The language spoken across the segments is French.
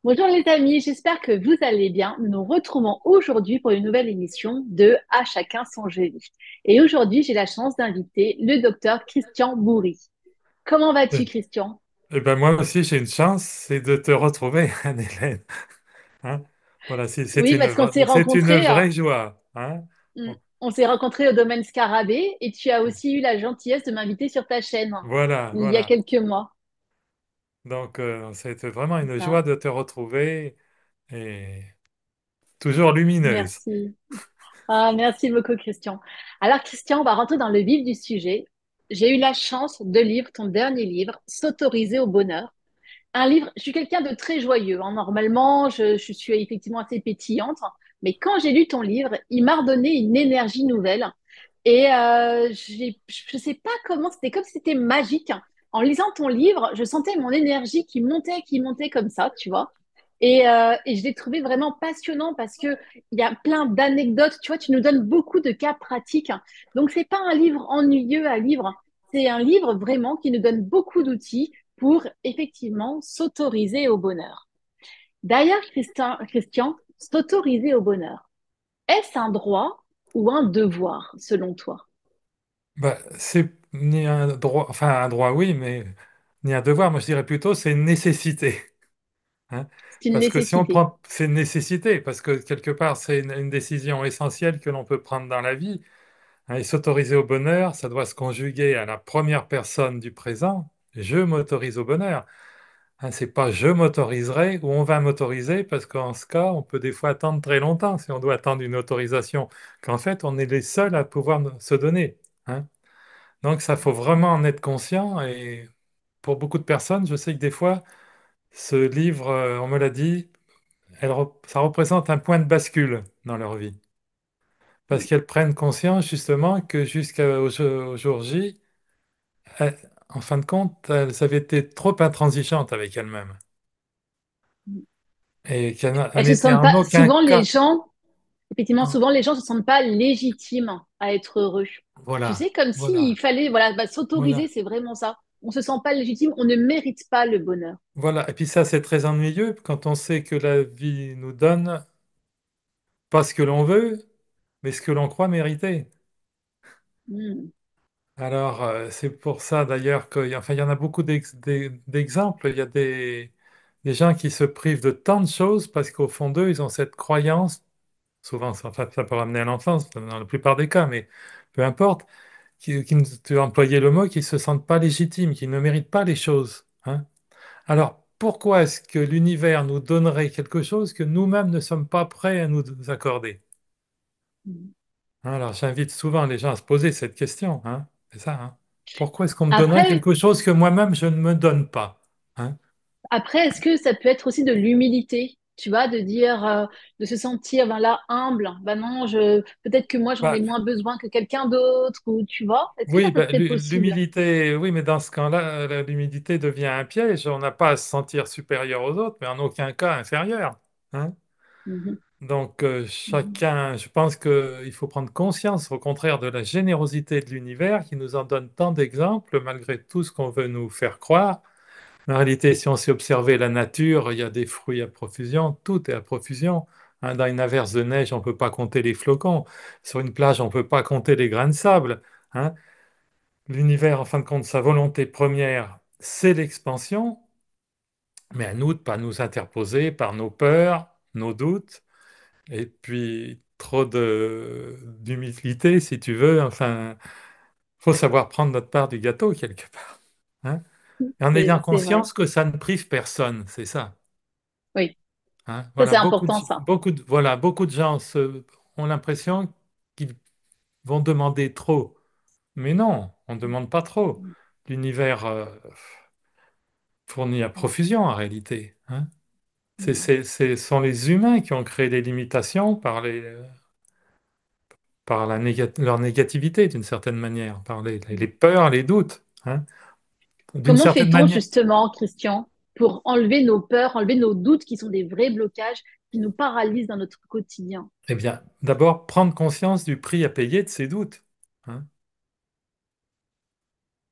Bonjour les amis, j'espère que vous allez bien. Nous nous retrouvons aujourd'hui pour une nouvelle émission de À chacun son génie. Et aujourd'hui, j'ai la chance d'inviter le docteur Christian Bourri. Comment vas-tu, Oui. Christian? Eh ben moi aussi, j'ai une chance, c'est de te retrouver, Anne-Hélène. Hein. Voilà, Oui, parce qu'on s'est c'est une rencontrés, vraie joie. Hein. Bon, on s'est rencontrés au domaine Scarabée et tu as aussi eu la gentillesse de m'inviter sur ta chaîne voilà, il y a voilà. quelques mois. Donc, c'était vraiment C'est une ça. joie de te retrouver et toujours lumineuse. Merci. Ah, merci beaucoup, Christian. Alors, Christian, on va rentrer dans le vif du sujet. J'ai eu la chance de lire ton dernier livre, S'autoriser au bonheur. Un livre, je suis quelqu'un de très joyeux, hein. Normalement, je suis effectivement assez pétillante, mais quand j'ai lu ton livre, il m'a redonné une énergie nouvelle. Et je sais pas comment, c'était comme si c'était magique. En lisant ton livre, je sentais mon énergie qui montait comme ça, tu vois. Et je l'ai trouvé vraiment passionnant parce que il y a plein d'anecdotes. Tu vois, tu nous donnes beaucoup de cas pratiques. Donc, c'est pas un livre ennuyeux à lire. C'est un livre vraiment qui nous donne beaucoup d'outils pour effectivement s'autoriser au bonheur. D'ailleurs, Christian, s'autoriser au bonheur, est-ce un droit ou un devoir selon toi? Bah, c'est ni un droit, enfin un droit, oui, mais ni un devoir. Moi, je dirais plutôt c'est une nécessité. Hein. C'est une Parce que si on nécessité. prend, c'est une nécessité, parce que quelque part, c'est une décision essentielle que l'on peut prendre dans la vie. Hein, et s'autoriser au bonheur, ça doit se conjuguer à la première personne du présent. Je m'autorise au bonheur. Hein, c'est pas je m'autoriserai ou on va m'autoriser, parce qu'en ce cas, on peut des fois attendre très longtemps si on doit attendre une autorisation, qu'en fait, on est les seuls à pouvoir se donner. Hein. Donc, ça faut vraiment en être conscient. Et pour beaucoup de personnes, je sais que des fois, ce livre, on me l'a dit, ça représente un point de bascule dans leur vie. Parce qu'elles prennent conscience justement que jusqu'au jour J, en fin de compte, elles avaient été trop intransigeantes avec elles-mêmes et qu'elles Elles se n'étaient sentent en pas, aucun souvent les cas. gens, effectivement, en- souvent les gens se sentent pas légitimes à être heureux. Tu Voilà, sais, comme s'il voilà, fallait, voilà, bah, s'autoriser, voilà, c'est vraiment ça. On se sent pas légitime, on ne mérite pas le bonheur. voilà. Et puis ça, c'est très ennuyeux quand on sait que la vie nous donne pas ce que l'on veut, mais ce que l'on croit mériter. Hmm. Alors, c'est pour ça d'ailleurs enfin, il y en a beaucoup d'exemples. Il y a des gens qui se privent de tant de choses parce qu'au fond d'eux, ils ont cette croyance. Souvent, ça peut ramener à l'enfance, dans la plupart des cas, mais peu importe, tu as employé le mot, qu'ils ne se sentent pas légitimes, qu'ils ne méritent pas les choses. Hein. Alors, pourquoi est-ce que l'univers nous donnerait quelque chose que nous-mêmes ne sommes pas prêts à nous accorder? Hein, alors, j'invite souvent les gens à se poser cette question. Hein. C'est ça. Hein. Pourquoi est-ce qu'on me donnerait Après, quelque chose que moi-même je ne me donne pas? Hein. Après, est-ce que ça peut être aussi de l'humilité, tu vois, de dire, de se sentir, ben là, humble. Ben non, peut-être que moi j'en ai Bah, moins besoin que quelqu'un d'autre, ou tu vois. Est-ce que ça oui, peut bah, être possible? l'humilité, oui, mais dans ce cas-là, l'humilité devient un piège. On n'a pas à se sentir supérieur aux autres, mais en aucun cas inférieur. Hein. Mhm, Donc, mhm, chacun, je pense qu'il faut prendre conscience, au contraire, de la générosité de l'univers qui nous en donne tant d'exemples, malgré tout ce qu'on veut nous faire croire. En réalité, si on s'y observait la nature, il y a des fruits à profusion, tout est à profusion. Hein, dans une averse de neige, on ne peut pas compter les flocons. Sur une plage, on ne peut pas compter les grains de sable. Hein. L'univers, en fin de compte, sa volonté première, c'est l'expansion, mais à nous de ne pas nous interposer par nos peurs, nos doutes, et puis trop d'humilité, si tu veux. Enfin, faut savoir prendre notre part du gâteau quelque part. Hein. Et en ayant c'est vrai. conscience que ça ne prive personne, c'est ça. Oui, Hein. ça Voilà, c'est important, ça. beaucoup de gens ont l'impression qu'ils vont demander trop. Mais non, on ne demande pas trop. L'univers fournit à profusion en réalité. Hein. Ce sont les humains qui ont créé des limitations par leur négativité d'une certaine manière, par les peurs, les doutes. Hein. D'une Comment certaine fait-on manière, justement, Christian, pour enlever nos peurs, enlever nos doutes qui sont des vrais blocages qui nous paralysent dans notre quotidien? eh bien, d'abord prendre conscience du prix à payer de ces doutes. Hein.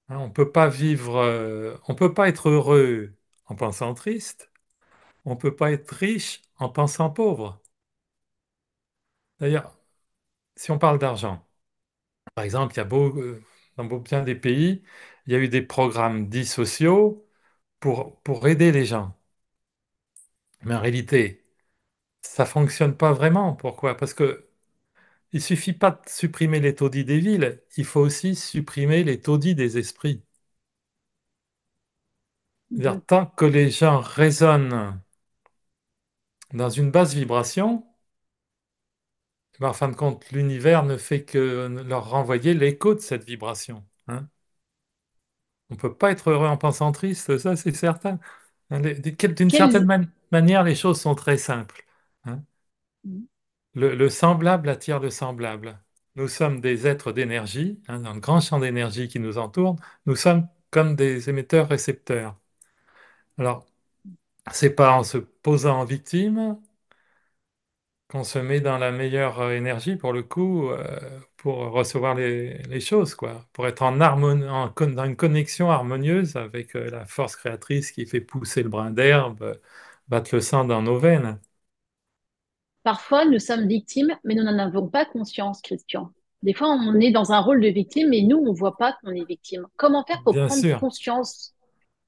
Hein, on peut pas vivre, on peut pas être heureux en pensant triste. On ne peut pas être riche en pensant pauvre. D'ailleurs, si on parle d'argent, par exemple, dans bien des pays, il y a eu des programmes dits sociaux pour aider les gens. Mais en réalité, ça fonctionne pas vraiment. Pourquoi? Parce que il suffit pas de supprimer les taudis des villes, il faut aussi supprimer les taudis des esprits. C'est-à-dire, Mhm. tant que les gens résonnent dans une basse vibration, ben, en fin de compte, l'univers ne fait que leur renvoyer l'écho de cette vibration. Hein. On ne peut pas être heureux en pensant triste, ça c'est certain. Hein, d'une certaine Quels... manière, les choses sont très simples. Hein. Mhm. Le semblable attire le semblable. Nous sommes des êtres d'énergie, hein, dans le grand champ d'énergie qui nous entoure. Nous sommes comme des émetteurs-récepteurs. Alors, c'est pas en se posant en victime qu'on se met dans la meilleure énergie pour le coup, pour recevoir les choses, quoi, pour être dans une connexion harmonieuse avec la force créatrice qui fait pousser le brin d'herbe, battre le sang dans nos veines. Parfois, nous sommes victimes, mais nous n'en avons pas conscience, Christian. Des fois, on est dans un rôle de victime, mais nous, on ne voit pas qu'on est victime. Comment faire pour Bien prendre sûr. conscience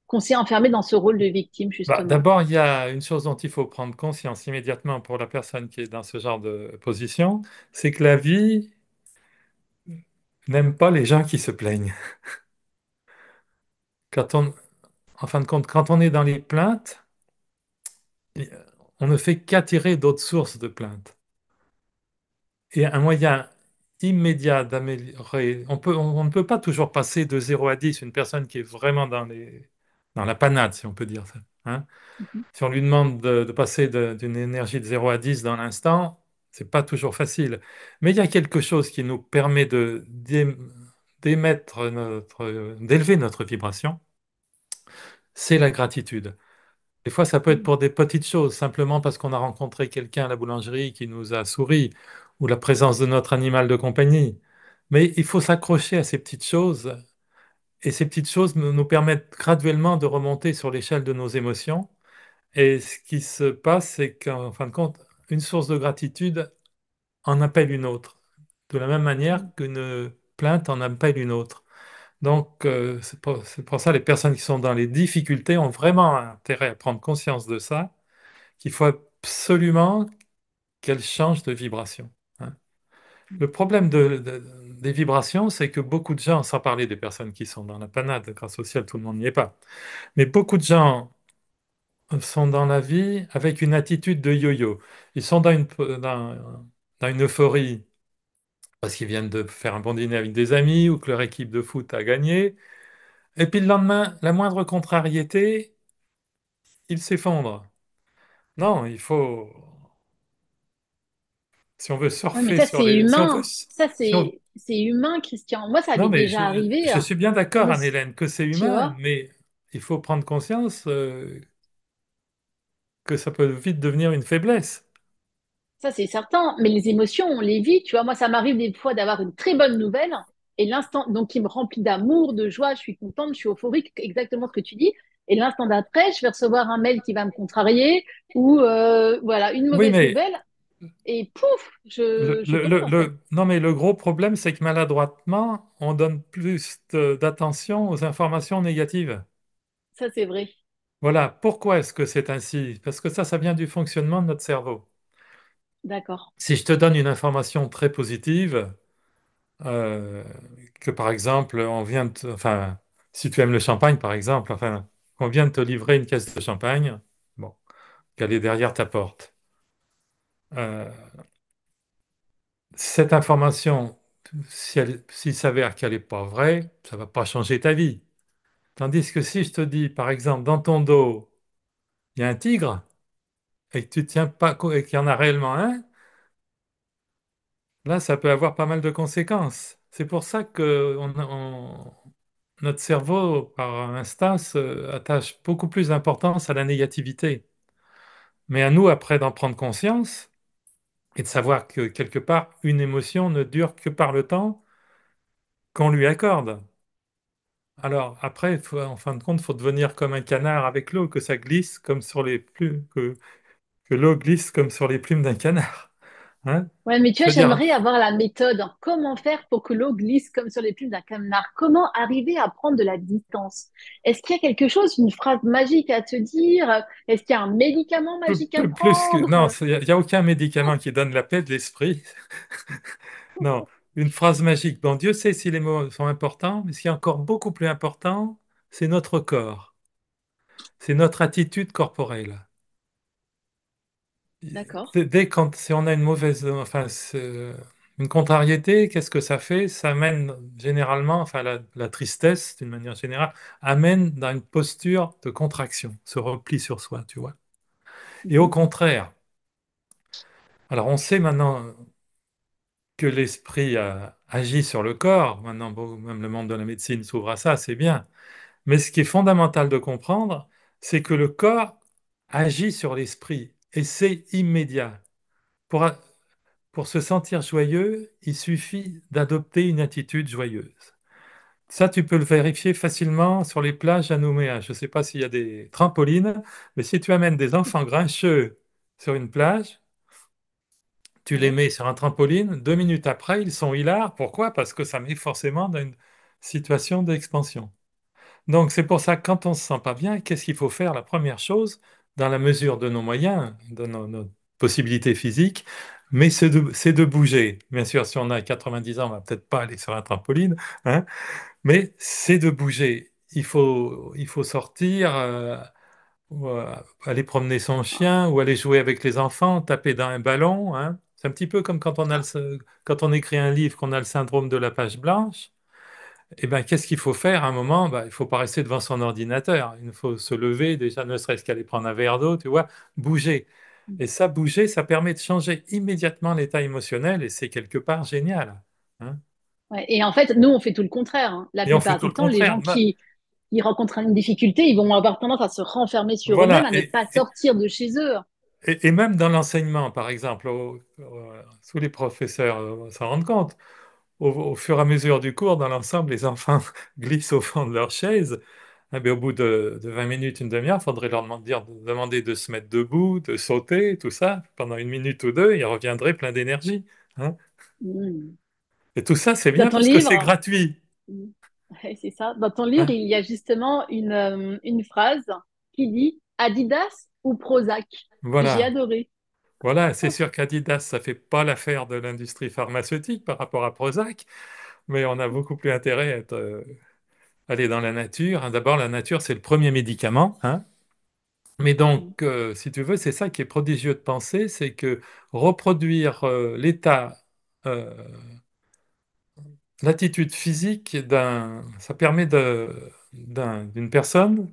qu'on s'est enfermé dans ce rôle de victime, Bah, justement? d'abord, il y a une chose dont il faut prendre conscience immédiatement pour la personne qui est dans ce genre de position, c'est que la vie n'aime pas les gens qui se plaignent. Quand on, en fin de compte, quand on est dans les plaintes, on ne fait qu'attirer d'autres sources de plaintes. Et un moyen immédiat d'améliorer, on ne peut pas toujours passer de 0 à 10 une personne qui est vraiment dans la panade, si on peut dire ça. Hein. Mhm. Si on lui demande de passer d'une énergie de 0 à 10 dans l'instant, c'est pas toujours facile. Mais il y a quelque chose qui nous permet d'élever notre vibration, c'est la gratitude. Des fois, ça peut être pour des petites choses, simplement parce qu'on a rencontré quelqu'un à la boulangerie qui nous a souri, ou la présence de notre animal de compagnie. Mais il faut s'accrocher à ces petites choses, et ces petites choses nous permettent graduellement de remonter sur l'échelle de nos émotions. Et ce qui se passe, c'est qu'en fin de compte, une source de gratitude en appelle une autre, de la même manière Mhm. qu'une plainte en appelle une autre. Donc, c'est pour ça que les personnes qui sont dans les difficultés ont vraiment intérêt à prendre conscience de ça, qu'il faut absolument qu'elles changent de vibration. Hein. Le problème des vibrations, c'est que beaucoup de gens, sans parler des personnes qui sont dans la panade, grâce au ciel, tout le monde n'y est pas, mais beaucoup de gens sont dans la vie avec une attitude de yo-yo. Ils sont dans une euphorie parce qu'ils viennent de faire un bon dîner avec des amis ou que leur équipe de foot a gagné. Et puis le lendemain, la moindre contrariété, ils s'effondrent. Non, il faut, si on veut Ouais, mais surfer ça, sur c'est les, si on veut, humain. Ça, si on- c'est humain, Christian. Moi, ça non m'est mais déjà arrivé. je suis bien Je d'accord, me, Anne-Hélène, que c'est tu humain, vois? mais il faut prendre conscience, que ça peut vite devenir une faiblesse. Ça, c'est certain. Mais les émotions, on les vit. Tu vois, moi, ça m'arrive des fois d'avoir une très bonne nouvelle et l'instant, donc, qui me remplit d'amour, de joie, je suis contente, je suis euphorique, exactement ce que tu dis. Et l'instant d'après, je vais recevoir un mail qui va me contrarier ou, voilà, une Oui, mauvaise mais nouvelle et pouf, je tombe, en fait. non, mais le gros problème, c'est que maladroitement, on donne plus d'attention aux informations négatives. Ça, c'est vrai. Voilà, pourquoi est-ce que c'est ainsi? Parce que ça vient du fonctionnement de notre cerveau. D'accord. Si je te donne une information très positive, euh, que par exemple, enfin, si tu aimes le champagne, par exemple, enfin, on vient de te livrer une caisse de champagne, bon, qu'elle est derrière ta porte. Euh, Cette information, s'il s'avère qu'elle n'est pas vraie, ça ne va pas changer ta vie. Tandis que si je te dis, par exemple, dans ton dos, il y a un tigre, et que tu tiens pas, et qu'il y en a réellement un, là, ça peut avoir pas mal de conséquences. C'est pour ça que notre cerveau, par instance, attache beaucoup plus d'importance à la négativité. Mais à nous, après, d'en prendre conscience et de savoir que quelque part, une émotion ne dure que par le temps qu'on lui accorde. Alors après, en fin de compte, il faut devenir comme un canard avec l'eau, que ça glisse comme sur les plumes, que l'eau glisse comme sur les plumes d'un canard. Hein? Ouais, mais tu Je vois, veux dire, j'aimerais avoir la méthode. Comment faire pour que l'eau glisse comme sur les plumes d'un canard? Comment arriver à prendre de la distance? Est-ce qu'il y a quelque chose, une phrase magique à te dire? Est-ce qu'il y a un médicament magique à plus que... Non, prendre? il n'y a aucun médicament qui donne la paix de l'esprit. Non, une phrase magique. Bon, Dieu sait si les mots sont importants, mais ce qui est encore beaucoup plus important, c'est notre corps, c'est notre attitude corporelle. D'accord. Si on a une mauvaise, enfin, une contrariété, qu'est-ce que ça fait? Ça amène généralement, enfin, la tristesse, d'une manière générale, amène dans une posture de contraction, se repli sur soi, tu vois. Et au Mhm. contraire, alors on sait maintenant que l'esprit agit sur le corps. Maintenant, bon, même le monde de la médecine s'ouvre à ça, c'est bien. Mais ce qui est fondamental de comprendre, c'est que le corps agit sur l'esprit et c'est immédiat. Pour, a- pour se sentir joyeux, il suffit d'adopter une attitude joyeuse. Ça, tu peux le vérifier facilement sur les plages à Nouméa. Je ne sais pas s'il y a des trampolines, mais si tu amènes des enfants grincheux sur une plage, tu les Ouais. mets sur un trampoline, 2 minutes après, ils sont hilars. Pourquoi? Parce que ça met forcément dans une situation d'expansion. Donc, c'est pour ça que quand on ne se sent pas bien, qu'est-ce qu'il faut faire? La première chose, dans la mesure de nos moyens, de nos possibilités physiques, mais c'est de bouger. Bien sûr, si on a 90 ans, on va peut-être pas aller sur un trampoline, hein, mais c'est de bouger. Il faut sortir, ou, aller promener son chien ou aller jouer avec les enfants, taper dans un ballon, hein. C'est un petit peu comme quand quand on écrit un livre, qu'on a le syndrome de la page blanche. Eh ben, qu'est-ce qu'il faut faire à un moment? Ben, il ne faut pas rester devant son ordinateur. Il faut se lever, déjà, ne serait-ce qu'aller prendre un verre d'eau, tu vois, bouger. Et ça, bouger, ça permet de changer immédiatement l'état émotionnel et c'est quelque part génial. Hein. Ouais. Et en fait, nous, on fait tout le contraire, hein. La Et on fait plupart tout du le temps, les contraire. gens qui rencontrent une difficulté, ils vont avoir tendance à se renfermer sur eux-mêmes, Voilà. à ne pas sortir de chez eux. Et même dans l'enseignement, par exemple, tous les professeurs s'en rendent compte. Au fur et à mesure du cours, dans l'ensemble, les enfants glissent au fond de leur chaise. Eh bien, au bout de 20 minutes, une demi-heure, il faudrait leur demander de se mettre debout, de sauter, tout ça. Pendant 1 minute ou deux, ils reviendraient plein d'énergie. Hein. Mm. Et tout ça, c'est Dans bien ton parce que c'est livre, gratuit. mm, ouais, c'est ça. Dans ton livre, Hein. il y a justement une phrase qui dit Adidas ou Prozac. J'ai Voilà. adoré. Voilà, c'est sûr qu'Adidas, ça fait pas l'affaire de l'industrie pharmaceutique par rapport à Prozac, mais on a beaucoup plus intérêt à aller dans la nature. Hein. D'abord, la nature, c'est le premier médicament. Hein. Mais Mm. donc, si tu veux, c'est ça qui est prodigieux de penser, c'est que reproduire l'état, euh, l'attitude physique ça permet d'une personne,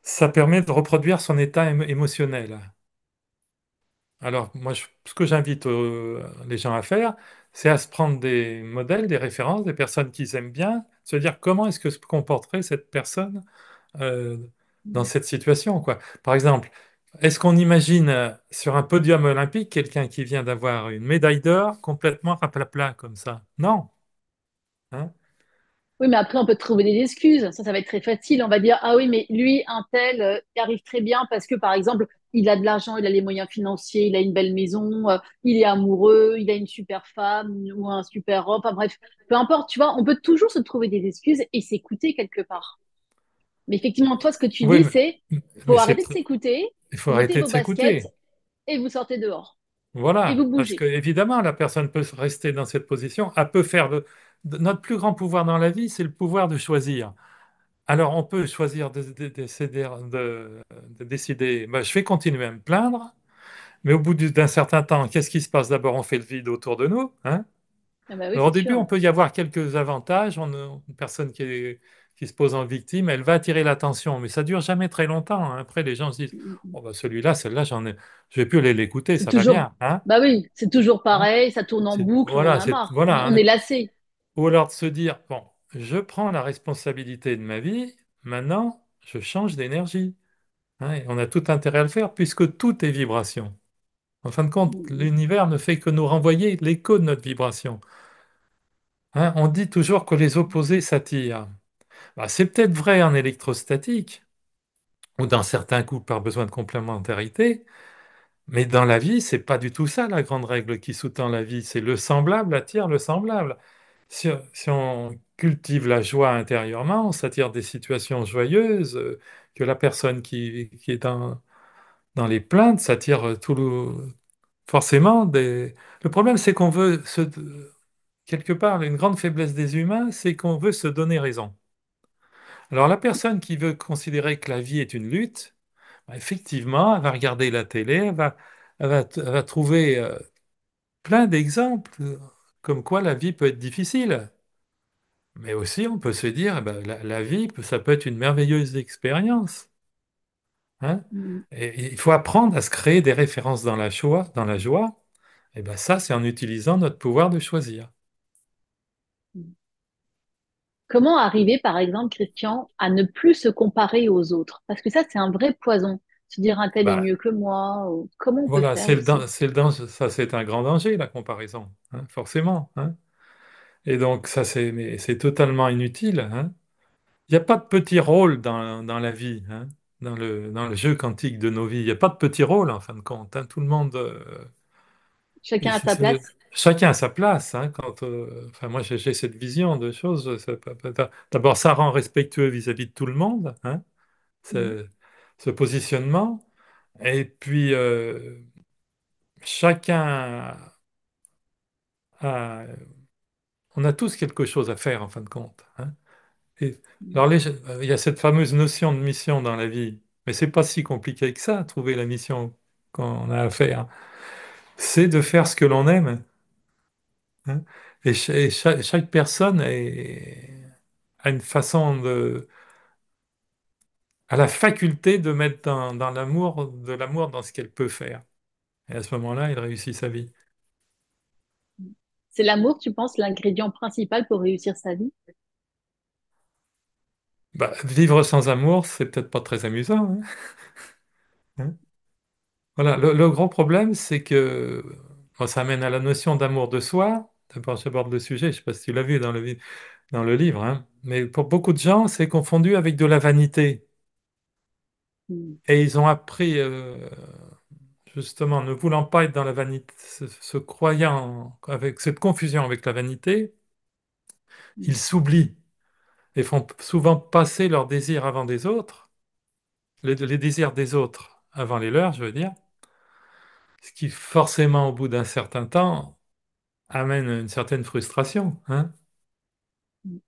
ça permet de reproduire son état émotionnel. Alors, moi, ce que j'invite les gens à faire, c'est à se prendre des modèles, des références, des personnes qu'ils aiment bien, se dire comment est-ce que se comporterait cette personne euh, dans Mm. cette situation, quoi. Par exemple, est-ce qu'on imagine sur un podium olympique quelqu'un qui vient d'avoir une médaille d'or complètement raplapla comme ça? Non. Hein. Oui, mais après, on peut trouver des excuses. Ça va être très facile. On va dire, ah oui, mais lui, un tel, il arrive très bien parce que, par exemple, il a de l'argent, il a les moyens financiers, il a une belle maison, il est amoureux, il a une super femme ou un super homme. Enfin bref, peu importe, tu vois, on peut toujours se trouver des excuses et s'écouter quelque part. Mais effectivement, toi, ce que tu Oui, dis, c'est, mais faut arrêter de s'écouter, il faut mettez arrêter de vos baskets s'écouter. et vous sortez dehors. Et Voilà, vous parce que bougez. évidemment, la personne peut rester dans cette position, elle peut faire notre plus grand pouvoir dans la vie, c'est le pouvoir de choisir. Alors, on peut choisir de décider, bah, je vais continuer à me plaindre, mais au bout d'un certain temps, qu'est-ce qui se passe? D'abord, on fait le vide autour de nous, hein. Ah bah oui, Alors, au c'est début, on sûr. peut y avoir quelques avantages. Une personne qui se pose en victime, elle va attirer l'attention, mais ça dure jamais très longtemps. Hein. Après, les gens se disent, Mm, mm. oh, bah, celui-là, celle-là, je vais plus aller l'écouter, C'est ça va toujours, bien, hein. bah oui, c'est toujours Hein. pareil, ça tourne en boucle, on en Voilà, a marre. voilà, On hein. est lassé. Ou alors de se dire, bon, je prends la responsabilité de ma vie, maintenant, je change d'énergie. Hein, et on a tout intérêt à le faire puisque tout est vibration. En fin de compte, Mm, l'univers ne fait que nous renvoyer l'écho de notre vibration. Hein, on dit toujours que les opposés s'attirent. Bah, c'est peut-être vrai en électrostatique, ou dans certains coups par besoin de complémentarité, mais dans la vie, c'est pas du tout ça la grande règle qui sous-tend la vie, c'est le semblable attire le semblable. Si on cultive la joie intérieurement, on s'attire des situations joyeuses, que la personne qui est dans les plaintes s'attire forcément des... Le problème, c'est qu'on veut quelque part, une grande faiblesse des humains, c'est qu'on veut se donner raison. Alors la personne qui veut considérer que la vie est une lutte, bah, effectivement, elle va regarder la télé, elle va trouver plein d'exemples comme quoi la vie peut être difficile. Mais aussi, on peut se dire, eh ben, la vie, ça peut être une merveilleuse expérience, hein. Mm. Et il faut apprendre à se créer des références dans la joie, dans la joie. Et ben ça, c'est en utilisant notre pouvoir de choisir. Mm. Comment arriver, par exemple, Christian, à ne plus se comparer aux autres? Parce que ça, c'est un vrai poison. Se dire un tel est Bah, mieux que moi. Comment on peut voilà, faire aussi? c'est le danger, ça c'est un grand danger, la comparaison, hein, forcément, hein. Et donc ça mais c'est totalement inutile, hein. Il n'y a pas de petit rôle dans la vie, hein, dans le jeu quantique de nos vies. Il n'y a pas de petit rôle en fin de compte, hein. Tout le monde, Chacun à sa place? chacun a sa place, hein, enfin moi j'ai cette vision de choses. D'abord, ça rend respectueux vis-à-vis de tout le monde, hein, Mhm. ce positionnement. Et puis chacun a, on a tous quelque chose à faire en fin de compte, hein. Et, alors, il y a cette fameuse notion de mission dans la vie, mais c'est pas si compliqué que ça, trouver la mission qu'on a à faire. C'est de faire ce que l'on aime, hein. Et chaque personne a une façon a la faculté de mettre de l'amour dans ce qu'elle peut faire. Et à ce moment-là, elle réussit sa vie. C'est l'amour, tu penses, l'ingrédient principal pour réussir sa vie? Bah, vivre sans amour, c'est peut-être pas très amusant, hein. Hein. Voilà, le gros problème, c'est que bon, ça amène à la notion d'amour de soi. D'abord, j'aborde le sujet, je ne sais pas si tu l'as vu dans le livre, hein. Mais pour beaucoup de gens, c'est confondu avec de la vanité. Mm. Et ils ont appris, justement, ne voulant pas être dans la vanité, se croyant avec cette confusion avec la vanité, ils Mm. s'oublient et font souvent passer leurs désirs avant des autres, les désirs des autres avant les leurs, je veux dire, ce qui forcément, au bout d'un certain temps, amène une certaine frustration, hein. Mm.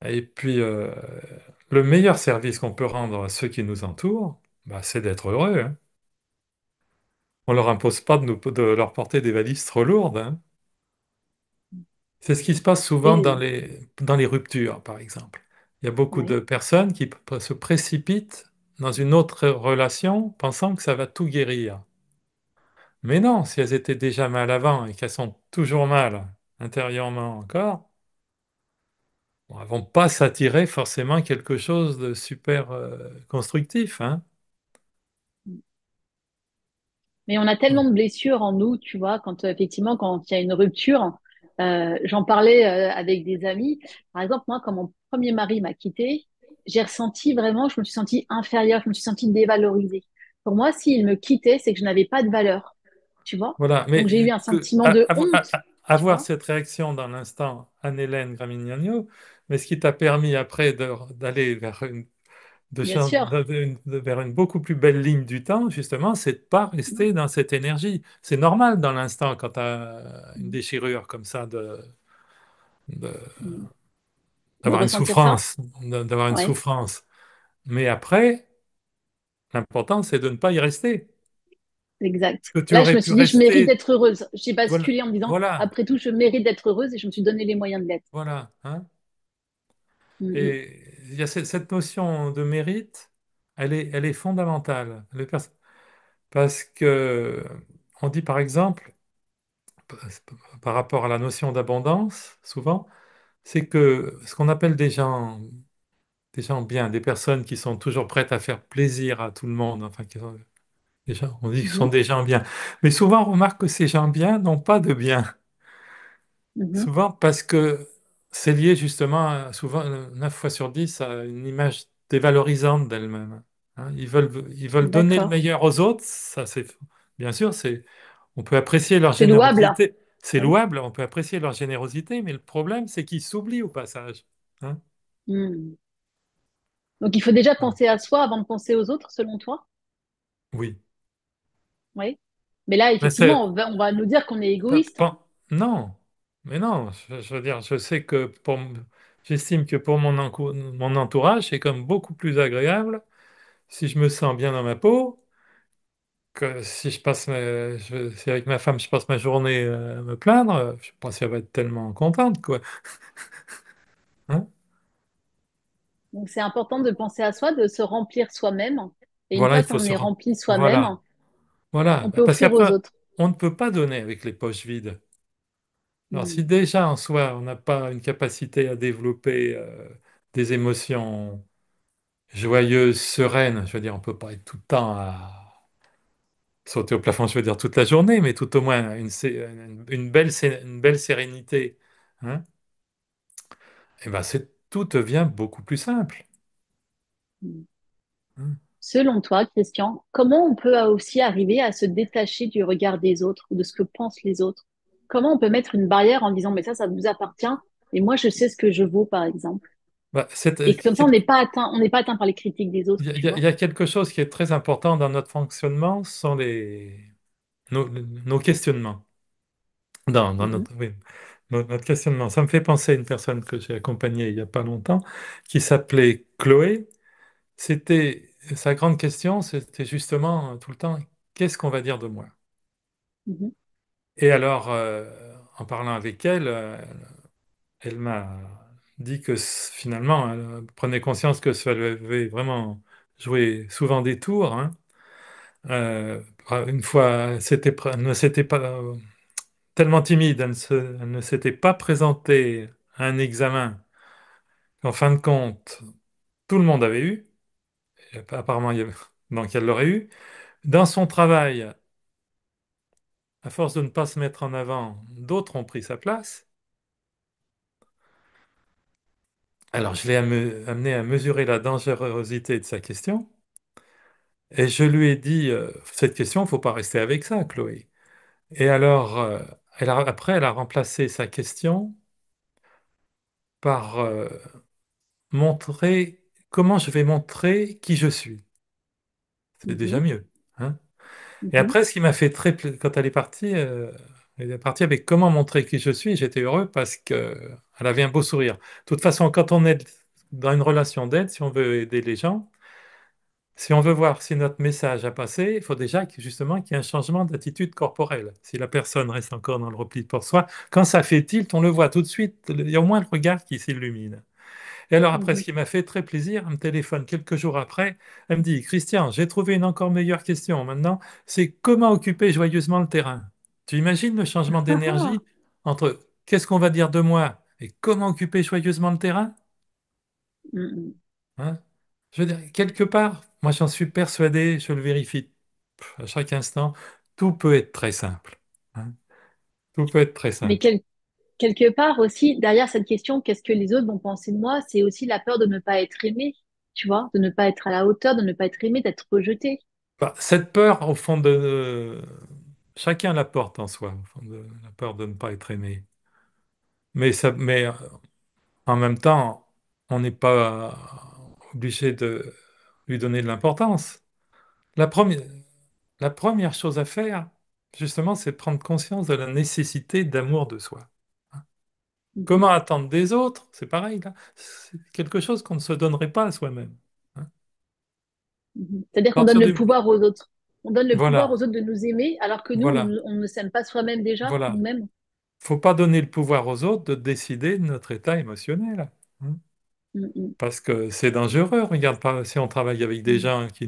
Et puis, le meilleur service qu'on peut rendre à ceux qui nous entourent, bah, c'est d'être heureux, hein. On leur impose pas de leur porter des valises trop lourdes, hein. C'est ce qui se passe souvent Et, dans les ruptures, par exemple. Il y a beaucoup ouais. de personnes qui se précipitent dans une autre relation pensant que ça va tout guérir. Mais non, si elles étaient déjà mal avant et qu'elles sont toujours mal intérieurement encore, bon, elles vont pas s'attirer forcément quelque chose de super constructif, hein. Mais on a tellement de blessures en nous, tu vois, quand effectivement, quand il y a une rupture, j'en parlais avec des amis. Par exemple, moi, quand mon premier mari m'a quittée, j'ai ressenti vraiment, je me suis sentie inférieure, je me suis sentie dévalorisée. Pour moi, s'il me quittait, c'est que je n'avais pas de valeur, tu vois. Voilà, mais Donc j'ai eu un sentiment de honte, tu avoir vois. cette réaction dans l'instant, Anne-Hélène Gramignano, mais ce qui t'a permis après d'aller vers Bien sûr. vers une beaucoup plus belle ligne du temps, justement, c'est de pas rester dans cette énergie. C'est normal dans l'instant quand tu as une déchirure comme ça de- De d'avoir une ressentir ça? souffrance, d'avoir une Ouais, souffrance. Mais après, l'important, c'est de ne pas y rester. Parce exact. que tu Là, je aurais me pu suis dit, je mérite rester, d'être heureuse. J'ai voilà, basculé en me disant, voilà, après tout, je mérite d'être heureuse et je me suis donné les moyens de l'être. voilà, hein. Mm, Et il y a cette notion de mérite, elle est fondamentale. Parce que on dit par exemple, par rapport à la notion d'abondance, souvent, c'est que ce qu'on appelle des gens bien, des personnes qui sont toujours prêtes à faire plaisir à tout le monde, enfin, on dit qu'ils sont mhm, des gens bien. Mais souvent, on remarque que ces gens bien n'ont pas de bien. mhm, Souvent parce que c'est lié justement, souvent, 9 fois sur 10, à une image dévalorisante d'elle-même. Hein. Ils veulent donner le D'accord. meilleur aux autres, ça c'est, bien sûr, on peut apprécier leur C'est louable. générosité, c'est Oui. louable, on peut apprécier leur générosité, mais le problème, c'est qu'ils s'oublient au passage. Hein. Hmm. Donc, il faut déjà Voilà. penser à soi avant de penser aux autres, selon toi? Oui. Oui. Mais là, Mais effectivement, on va nous dire qu'on est égoïste. non, mais non, je veux dire, je sais que j'estime que pour mon entourage, c'est comme beaucoup plus agréable si je me sens bien dans ma peau que si si avec ma femme je passe ma journée à me plaindre, je sais pas si elle va être tellement contente, quoi. Hein. Donc, c'est important de penser à soi, de se remplir soi-même. Et une Voilà, fois il faut qu'on est rempli soi-même, voilà, voilà, on peut parce offrir aux qu'après, autres. on ne peut pas donner avec les poches vides. Alors si Hmm. déjà en soi, on n'a pas une capacité à développer des émotions joyeuse, sereine. Je veux dire, on peut pas être tout le temps à sauter au plafond, je veux dire toute la journée, mais tout au moins une belle sérénité. Hein. Et ben tout devient beaucoup plus simple. Hmm. Hein. Selon toi, Christian, comment on peut aussi arriver à se détacher du regard des autres ou de ce que pensent les autres? Comment on peut mettre une barrière en disant, mais ça vous appartient et moi, je sais ce que je vaux, par exemple. Bah, Et comme ça, on n'est pas atteint par les critiques des autres, tu il vois. y a quelque chose qui est très important dans notre fonctionnement, ce sont nos questionnements. Mhm, Oui, notre questionnement. Ça me fait penser à une personne que j'ai accompagnée il n'y a pas longtemps, qui s'appelait Chloé. Sa grande question, c'était justement tout le temps, qu'est-ce qu'on va dire de moi? mhm, Et alors, en parlant avec elle, elle m'a dit que finalement, elle prenait conscience que ça lui avait vraiment joué souvent des tours. Hein. Euh, une fois, elle ne s'était pas tellement timide, elle ne s'était pas présentée à un examen qu'en fin de compte, tout le monde avait eu. Et apparemment, donc elle l'aurait eu. Dans son travail, à force de ne pas se mettre en avant, d'autres ont pris sa place. Alors, je l'ai amené à mesurer la dangerosité de sa question et je lui ai dit, cette question, il ne faut pas rester avec ça, Chloé. Et alors, après, elle a remplacé sa question par montrer comment je vais montrer qui je suis. C'est déjà mhm, mieux. Hein. Et mhm, après, ce qui m'a fait quand elle est partie avec comment montrer qui je suis, j'étais heureux parce que elle avait un beau sourire. De toute façon, quand on est dans une relation d'aide, si on veut aider les gens, si on veut voir si notre message a passé, il faut déjà justement qu'il y ait un changement d'attitude corporelle. Si la personne reste encore dans le repli pour soi, quand ça fait tilt, on le voit tout de suite, il y a au moins le regard qui s'illumine. Et alors après, mhm. ce qui m'a fait très plaisir, elle me téléphone quelques jours après, elle me dit, Christian, j'ai trouvé une encore meilleure question maintenant, c'est comment occuper joyeusement le terrain. Tu imagines le changement d'énergie entre qu'est-ce qu'on va dire de moi et comment occuper joyeusement le terrain? Mhm. Hein. Je veux dire, quelque part, moi j'en suis persuadé, je le vérifie à chaque instant, tout peut être très simple. Hein. Tout peut être très Mais simple. quelque part aussi, derrière cette question, qu'est-ce que les autres vont penser de moi, c'est aussi la peur de ne pas être aimé, tu vois, de ne pas être à la hauteur, de ne pas être aimé, d'être rejeté. Bah, cette peur, au fond chacun la porte en soi, au fond la peur de ne pas être aimé. Mais en même temps, on n'est pas obligé de lui donner de l'importance. La première, la première chose à faire, justement, c'est prendre conscience de la nécessité d'amour de soi. Mhm, Comment attendre des autres? C'est pareil, là. C'est quelque chose qu'on ne se donnerait pas à soi-même. Hein. mhm. C'est-à-dire À qu'on donne partir le du... pouvoir aux autres. On donne le pouvoir aux Voilà, autres de nous aimer, alors que nous, voilà, on ne s'aime pas soi-même déjà, voilà. nous-mêmes. Faut pas donner le pouvoir aux autres de décider de notre état émotionnel. Hein. Mhm, Parce que c'est dangereux. Regarde pas si on travaille avec des mhm, gens qui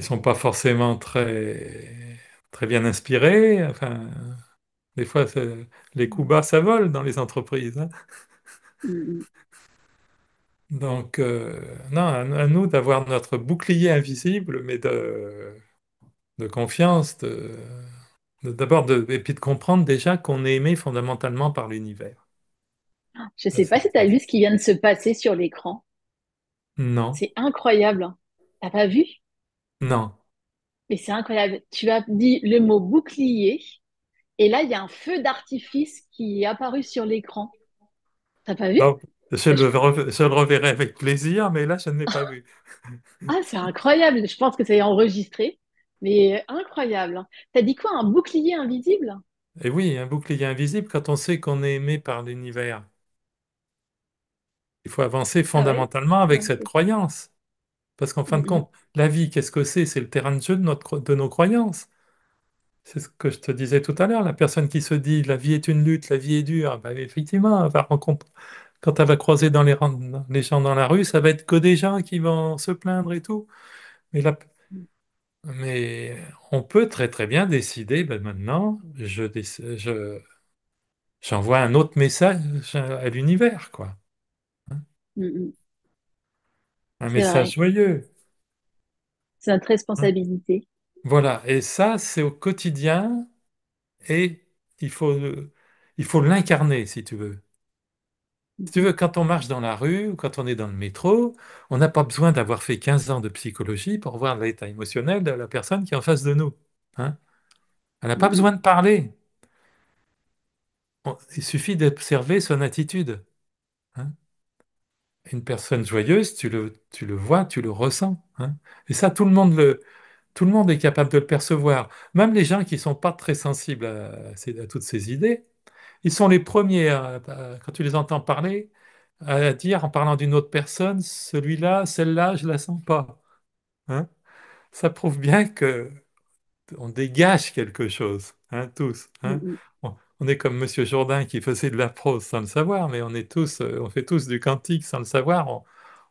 sont pas forcément très bien inspirés. Enfin, des fois, les coups bas, ça vole dans les entreprises. Hein. mhm, Donc, non, à nous d'avoir notre bouclier invisible, mais de confiance, D'abord, et puis de comprendre déjà qu'on est aimé fondamentalement par l'univers. Je Ça, sais pas c'est si tu as très vu fort. ce qui vient de se passer sur l'écran. Non, C'est incroyable. T'as pas vu? non. Mais c'est incroyable. Tu as dit le mot bouclier et là, il y a un feu d'artifice qui est apparu sur l'écran. T'as pas vu? Donc, Je- je le reverrai avec plaisir, mais là, je ne l'ai pas vu. Ah, c'est incroyable. Je pense que c'est enregistré, mais incroyable. T'as dit quoi? Un bouclier invisible? Et oui, un bouclier invisible, quand on sait qu'on est aimé par l'univers, il faut avancer Ah ouais? fondamentalement avec Ok. cette croyance. Parce qu'en fin Mm, de mm, compte, la vie, qu'est-ce que c'est? C'est le terrain de jeu de nos croyances. C'est ce que je te disais tout à l'heure. La personne qui se dit la vie est une lutte, la vie est dure, bah, effectivement, elle va rencontrer, quand elle va croiser les gens dans la rue, ça va être que des gens qui vont se plaindre et tout. Mais, mais on peut très très bien décider, ben maintenant, j'envoie un autre message à l'univers, quoi. mm, mm. Un C'est message vrai. joyeux, C'est notre hein. responsabilité. Voilà. Et ça, c'est au quotidien et il faut, il faut l'incarner, si tu veux. Si tu Mhm, veux, quand on marche dans la rue ou quand on est dans le métro, on n'a pas besoin d'avoir fait 15 ans de psychologie pour voir l'état émotionnel de la personne qui est en face de nous, hein. Elle n'a mm, pas mm. besoin de parler. Il suffit d'observer son attitude, hein. Une personne joyeuse, tu le vois, tu le ressens, hein. Et ça, tout le monde est capable de le percevoir. Même les gens qui ne sont pas très sensibles à toutes ces idées, ils sont les premiers, quand tu les entends parler, à dire en parlant d'une autre personne, celui-là, celle-là, je la sens pas, hein. Ça prouve bien que on dégage quelque chose, hein, tous, Mm, hein. mm, On est comme Monsieur Jourdain qui faisait de la prose sans le savoir, mais on est tous, on fait tous du quantique sans le savoir.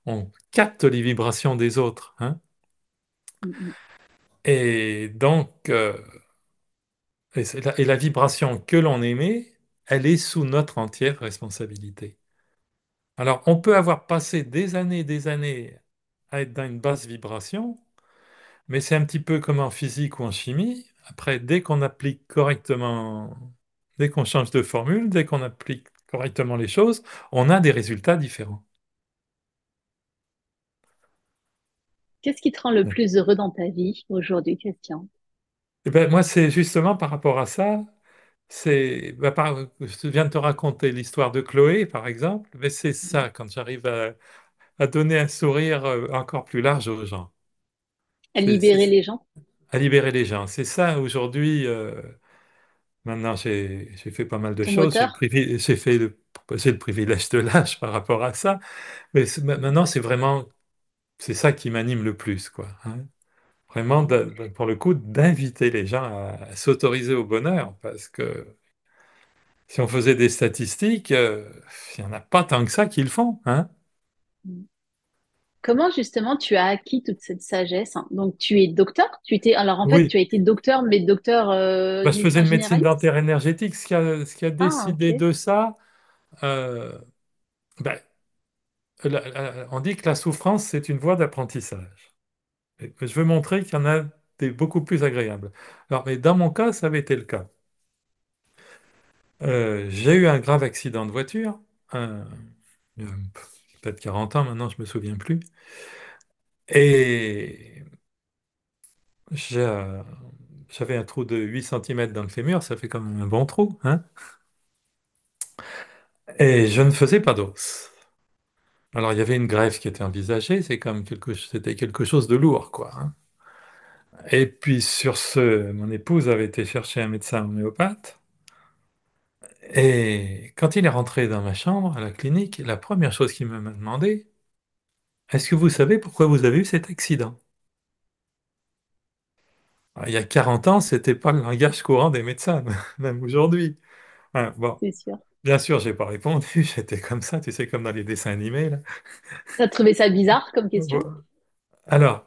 On capte les vibrations des autres, hein. mm, mm. Et donc, et la vibration que l'on émet, elle est sous notre entière responsabilité. Alors, on peut avoir passé des années à être dans une basse vibration, mais c'est un petit peu comme en physique ou en chimie. Après, dès qu'on applique correctement, dès qu'on change de formule, dès qu'on applique correctement les choses, on a des résultats différents. Qu'est-ce qui te rend le plus heureux dans ta vie aujourd'hui, Christian? Et ben, moi, c'est justement par rapport à ça, je viens de te raconter l'histoire de Chloé, par exemple, mais c'est ça, quand j'arrive à donner un sourire encore plus large aux gens. À libérer les gens? À libérer les gens. C'est ça aujourd'hui. Maintenant, j'ai fait pas mal de Ton choses. moteur? J'ai le privilège de l'âge par rapport à ça. Mais maintenant, c'est ça qui m'anime le plus, quoi, hein. Vraiment, pour le coup, d'inviter les gens à s'autoriser au bonheur. Parce que si on faisait des statistiques, il n'y en a pas tant que ça qui le font, hein. Mm. Comment justement tu as acquis toute cette sagesse, hein? Donc tu es docteur? Tu étais alors en fait Oui, tu as été docteur, mais docteur bah, je faisais médecin une médecine généraliste? dentaire énergétique. Ce qui a Ah décidé ok, de ça, euh, ben, on dit que la souffrance, c'est une voie d'apprentissage. Et je veux montrer qu'il y en a des beaucoup plus agréables. Alors, mais dans mon cas, ça avait été le cas. J'ai eu un grave accident de voiture, il y a peut-être 40 ans maintenant, je me souviens plus. Et j'ai, euh, j'avais un trou de 8 centimètres dans le fémur, ça fait quand même un bon trou, hein. Et je ne faisais pas d'os. Alors, il y avait une greffe qui était envisagée, c'était quelque chose de lourd, quoi, hein. Et puis sur ce, mon épouse avait été chercher un médecin homéopathe. Et quand il est rentré dans ma chambre à la clinique, la première chose qu'il m'a demandé, est-ce que vous savez pourquoi vous avez eu cet accident? Alors, il y a 40 ans, c'était pas le langage courant des médecins, même aujourd'hui. Hein, bon, c'est sûr. bien sûr, j'ai pas répondu, j'étais comme ça, tu sais, comme dans les dessins animés, là. T'as trouvé ça bizarre comme question? Bon. Alors,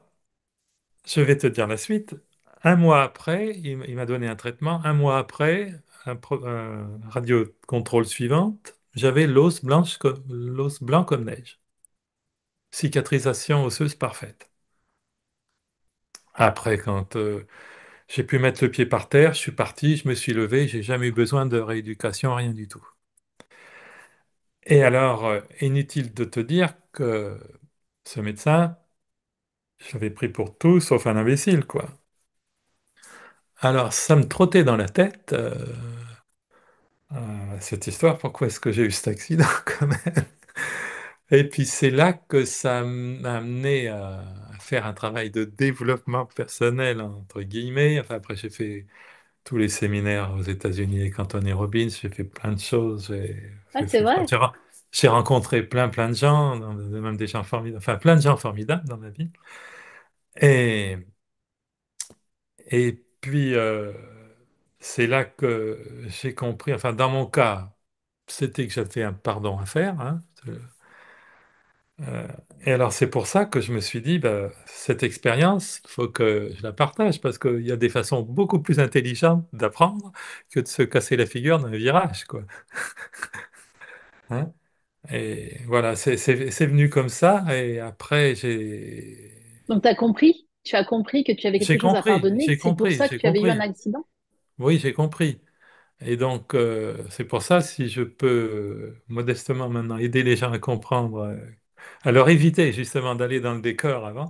je vais te dire la suite. Un mois après, il m'a donné un traitement. Un mois après, un radio-contrôle suivante, j'avais l'os blanc comme neige. Cicatrisation osseuse parfaite. Après, quand J'ai pu mettre le pied par terre, je suis parti, je me suis levé, j'ai jamais eu besoin de rééducation, rien du tout. Et alors, inutile de te dire que ce médecin, je l'avais pris pour tout sauf un imbécile, quoi. Alors, ça me trottait dans la tête, cette histoire, pourquoi est-ce que j'ai eu cet accident quand même? Et puis c'est là que ça m'a amené à faire un travail de développement personnel, entre guillemets. Enfin, après, j'ai fait tous les séminaires aux États-Unis avec Anthony Robbins, j'ai fait plein de choses. Ah, J'ai c'est fait- vrai. j'ai rencontré plein de gens, même des gens formidables, enfin plein de gens formidables dans ma vie. Et, et puis, c'est là que j'ai compris, enfin, dans mon cas, c'était que j'avais un pardon à faire, hein. Euh, et alors, c'est pour ça que je me suis dit, bah, cette expérience, il faut que je la partage parce qu'il y a des façons beaucoup plus intelligentes d'apprendre que de se casser la figure d'un virage, quoi. Hein. Et voilà, c'est venu comme ça. Et après, Donc, tu as compris que tu avais quelque chose à pardonner. C'est pour ça que j'ai tu avais eu un compris. accident. Oui, j'ai compris. Et donc, c'est pour ça, si je peux modestement maintenant aider les gens à comprendre, à leur éviter justement d'aller dans le décor avant.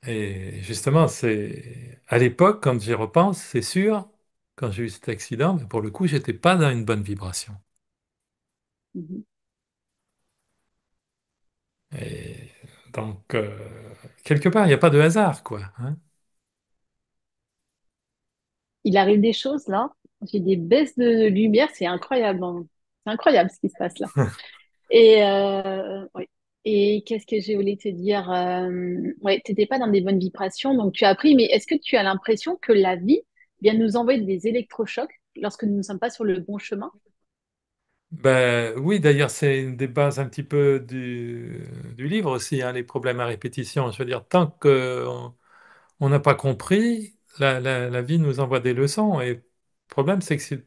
Et justement, c'est à l'époque, quand j'y repense, c'est sûr, quand j'ai eu cet accident, mais pour le coup, j'étais pas dans une bonne vibration. Mhm. Et donc, quelque part, il n'y a pas de hasard, quoi. Hein. Il arrive des choses là. J'ai des baisses de lumière. C'est incroyable, hein. C'est incroyable ce qui se passe là. Et ouais. Et qu'est-ce que j'ai voulu te dire? Ouais, t'étais pas dans des bonnes vibrations, donc tu as appris. Mais est-ce que tu as l'impression que la vie vient nous envoyer des électrochocs lorsque nous ne sommes pas sur le bon chemin? Ben, oui, d'ailleurs, c'est une des bases un petit peu du livre aussi, hein, les problèmes à répétition. Je veux dire, tant qu'on on n'a pas compris, la vie nous envoie des leçons. Et le problème, c'est que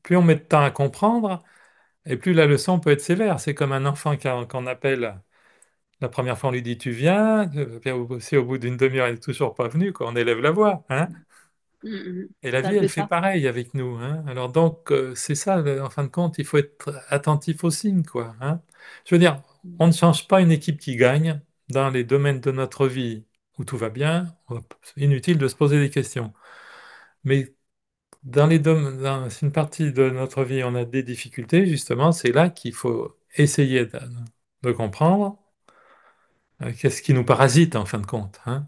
plus on met de temps à comprendre, et plus la leçon peut être sévère. C'est comme un enfant qu'on appelle. La première fois, on lui dit tu viens, si au bout d'une demi-heure, il n'est toujours pas venu, quoi, on élève la voix, hein. Mhm. Et la C'est vie, un peu elle fait ça. pareil avec nous, hein. Alors donc, c'est ça, en fin de compte, il faut être attentif aux signes, quoi, hein. Je veux dire, on ne change pas une équipe qui gagne dans les domaines de notre vie où tout va bien. Hop, c'est inutile de se poser des questions. Mais dans les dans une partie de notre vie, on a des difficultés, justement, c'est là qu'il faut essayer de comprendre qu'est-ce qui nous parasite, en fin de compte, hein.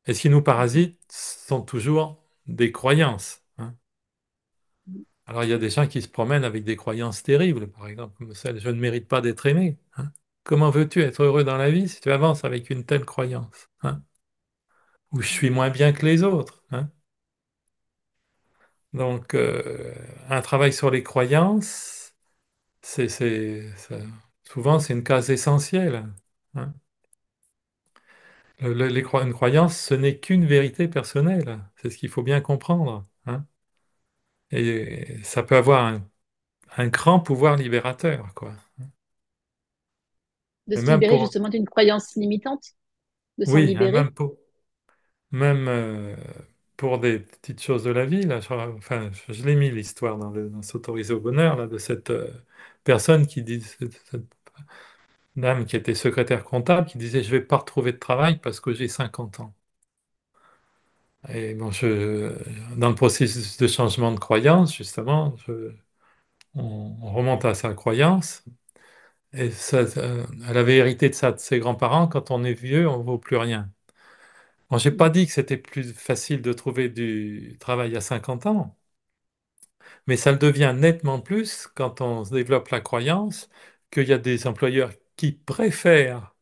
Et ce qui nous Mhm. parasite sont toujours des croyances, hein. Alors, il y a des gens qui se promènent avec des croyances terribles, par exemple, comme celle «je ne mérite pas d'être aimé», hein. Comment veux-tu être heureux dans la vie si tu avances avec une telle croyance, hein? Ou «je suis moins bien que les autres», hein. Donc, un travail sur les croyances, souvent, c'est une case essentielle, hein. Une croyance, ce n'est qu'une vérité personnelle. C'est ce qu'il faut bien comprendre, hein. Et ça peut avoir un grand pouvoir libérateur, quoi. De Et se même libérer pour, justement d'une croyance limitante, de s'en oui, hein, libérer. même pour des petites choses de la vie, là, enfin, je l'ai mis l'histoire dans S'autoriser au bonheur, là, de cette personne qui dit, cette dame qui était secrétaire comptable, qui disait, je vais pas retrouver de travail parce que j'ai 50 ans. Et bon, dans le processus de changement de croyance, justement, on remonte à sa croyance. Et elle avait hérité de ça de ses grands-parents. Quand on est vieux, on ne vaut plus rien. Bon, j'ai pas dit que c'était plus facile de trouver du travail à 50 ans, mais ça le devient nettement plus quand on se développe la croyance qu'il y a des employeurs qui préfèrent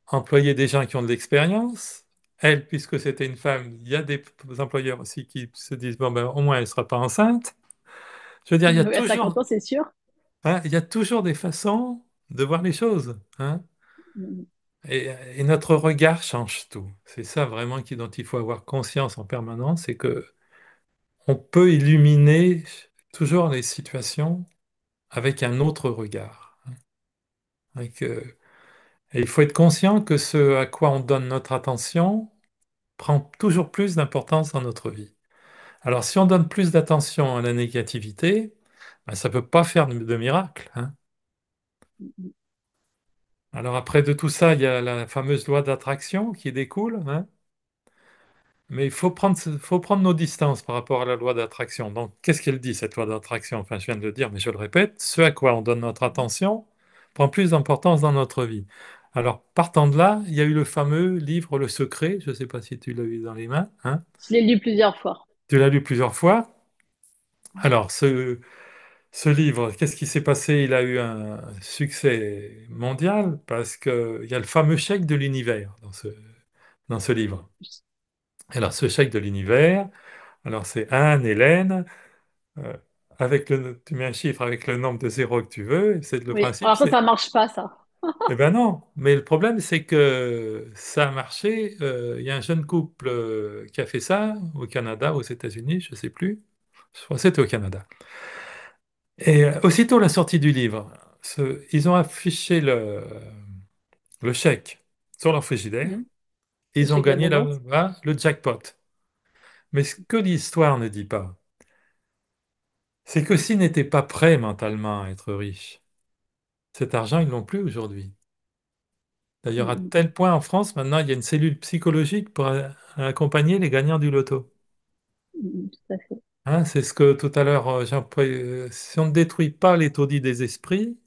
employer des gens qui ont de l'expérience. Elle, puisque c'était une femme, il y a des employeurs aussi qui se disent, bon, ben, au moins, elle ne sera pas enceinte. Je veux dire, Oui, à 50 ans, c'est sûr. il y a toujours des façons de voir les choses, hein. Mhm. Et notre regard change tout. C'est ça vraiment dont il faut avoir conscience en permanence, c'est que on peut illuminer toujours les situations avec un autre regard, hein. Et il faut être conscient que ce à quoi on donne notre attention, prend toujours plus d'importance dans notre vie. Alors, si on donne plus d'attention à la négativité, ben, ça ne peut pas faire de miracle, hein. Alors, après de tout ça, il y a la fameuse loi d'attraction qui découle, hein. Mais faut prendre nos distances par rapport à la loi d'attraction. Donc, qu'est-ce qu'elle dit, cette loi d'attraction? Enfin, je viens de le dire, mais je le répète, ce à quoi on donne notre attention prend plus d'importance dans notre vie. Alors, partant de là, il y a eu le fameux livre Le Secret, je ne sais pas si tu l'as eu dans les mains, hein. Je l'ai lu plusieurs fois. Tu l'as lu plusieurs fois. Alors, ce livre, qu'est-ce qui s'est passé? Il a eu un succès mondial parce qu'il y a le fameux chèque de l'univers dans ce livre. Alors, ce chèque de l'univers, alors c'est Anne, Hélène, euh, tu mets un chiffre avec le nombre de zéros que tu veux, c'est le Oui, principe, alors ça, c'est... ça marche pas, ça. Eh ben non, mais le problème, c'est que ça a marché. Il y a un jeune couple qui a fait ça au Canada, aux États-Unis, je ne sais plus. Je crois que c'était au Canada. Et aussitôt la sortie du livre, ils ont affiché le chèque sur leur frigidaire. Mhm. Et Le ils ont chèque gagné d'abondance. là-bas le jackpot. Mais ce que l'histoire ne dit pas, c'est que s'ils n'étaient pas prêts mentalement à être riches, cet argent, ils l'ont plus aujourd'hui. D'ailleurs, à Mhm. tel point en France, maintenant, il y a une cellule psychologique pour accompagner les gagnants du loto. Mhm. Tout à fait. Hein, c'est ce que tout à l'heure, si on ne détruit pas les taudis des esprits,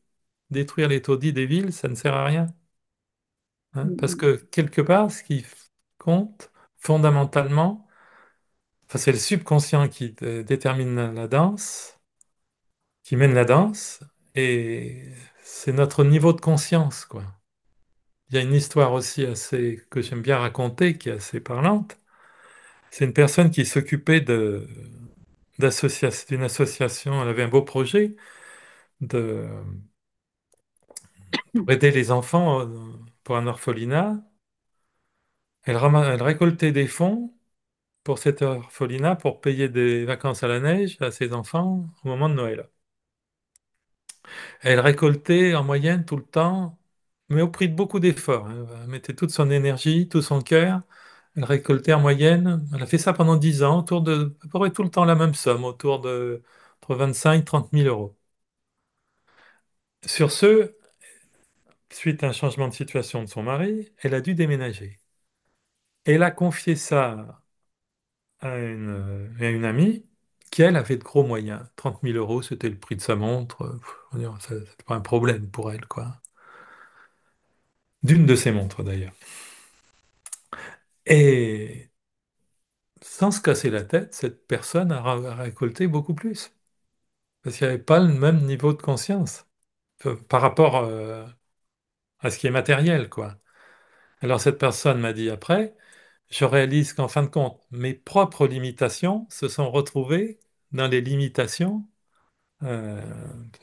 détruire les taudis des villes, ça ne sert à rien. Hein, parce Mhm. que quelque part, ce qui compte fondamentalement, enfin, c'est le subconscient qui détermine la danse, qui mène la danse, et c'est notre niveau de conscience, quoi. Il y a une histoire aussi assez que j'aime bien raconter, qui est assez parlante. C'est une personne qui s'occupait d'une association. Elle avait un beau projet de, pour aider les enfants pour un orphelinat. Elle récoltait des fonds pour cet orphelinat pour payer des vacances à la neige à ses enfants au moment de Noël. Elle récoltait en moyenne tout le temps, mais au prix de beaucoup d'efforts, hein. Elle mettait toute son énergie, tout son cœur. Elle récoltait en moyenne, elle a fait ça pendant 10 ans, autour de à peu près tout le temps la même somme, autour de entre 25 et 30 000 euros. Sur ce, suite à un changement de situation de son mari, elle a dû déménager. Elle a confié ça à une amie qui, elle, avait de gros moyens. 30 000 euros, c'était le prix de sa montre. On va dire, c'était pas un problème pour elle, quoi. D'une de ses montres, d'ailleurs. Et sans se casser la tête, cette personne a récolté beaucoup plus. Parce qu'il n'y avait pas le même niveau de conscience par rapport à ce qui est matériel, quoi. Alors cette personne m'a dit après, je réalise qu'en fin de compte, mes propres limitations se sont retrouvées dans les limitations euh,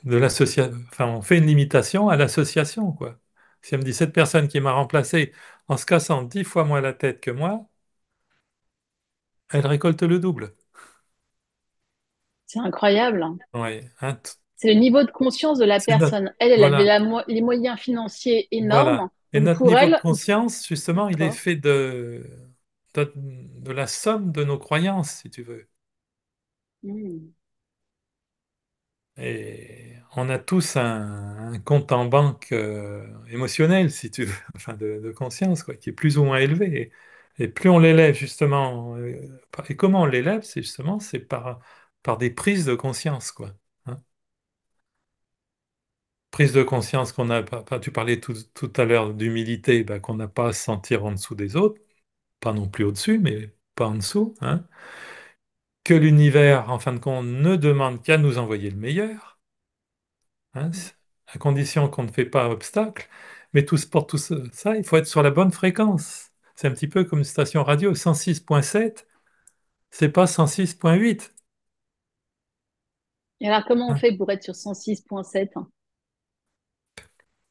de l'association. Enfin, on fait une limitation à l'association, quoi. Si elle me dit, cette personne qui m'a remplacé en se cassant 10 fois moins la tête que moi, elle récolte le double. C'est incroyable. Ouais, hein, C'est le niveau de conscience de la c'est notre... personne. Elle avait Voilà, les moyens financiers voilà. énormes. Et Donc notre pour niveau de elle, conscience, justement, il est d'accord. fait de la somme de nos croyances, si tu veux. Hmm. Et on a tous un compte en banque émotionnel, si tu veux, enfin de conscience, quoi, qui est plus ou moins élevé. Et plus on l'élève, justement, et comment on l'élève, c'est justement, c'est par des prises de conscience, quoi. Hein. Prise de conscience qu'on a, tu parlais tout à l'heure d'humilité, ben, qu'on n'a pas à se sentir en dessous des autres, pas non plus au-dessus, mais pas en dessous, hein. Que l'univers, en fin de compte, ne demande qu'à nous envoyer le meilleur, hein, à condition qu'on ne fait pas obstacle. Mais pour tout ça, il faut être sur la bonne fréquence. C'est un petit peu comme une station radio, 106.7, c'est pas 106.8. Et alors, comment on Hein. fait pour être sur 106,7?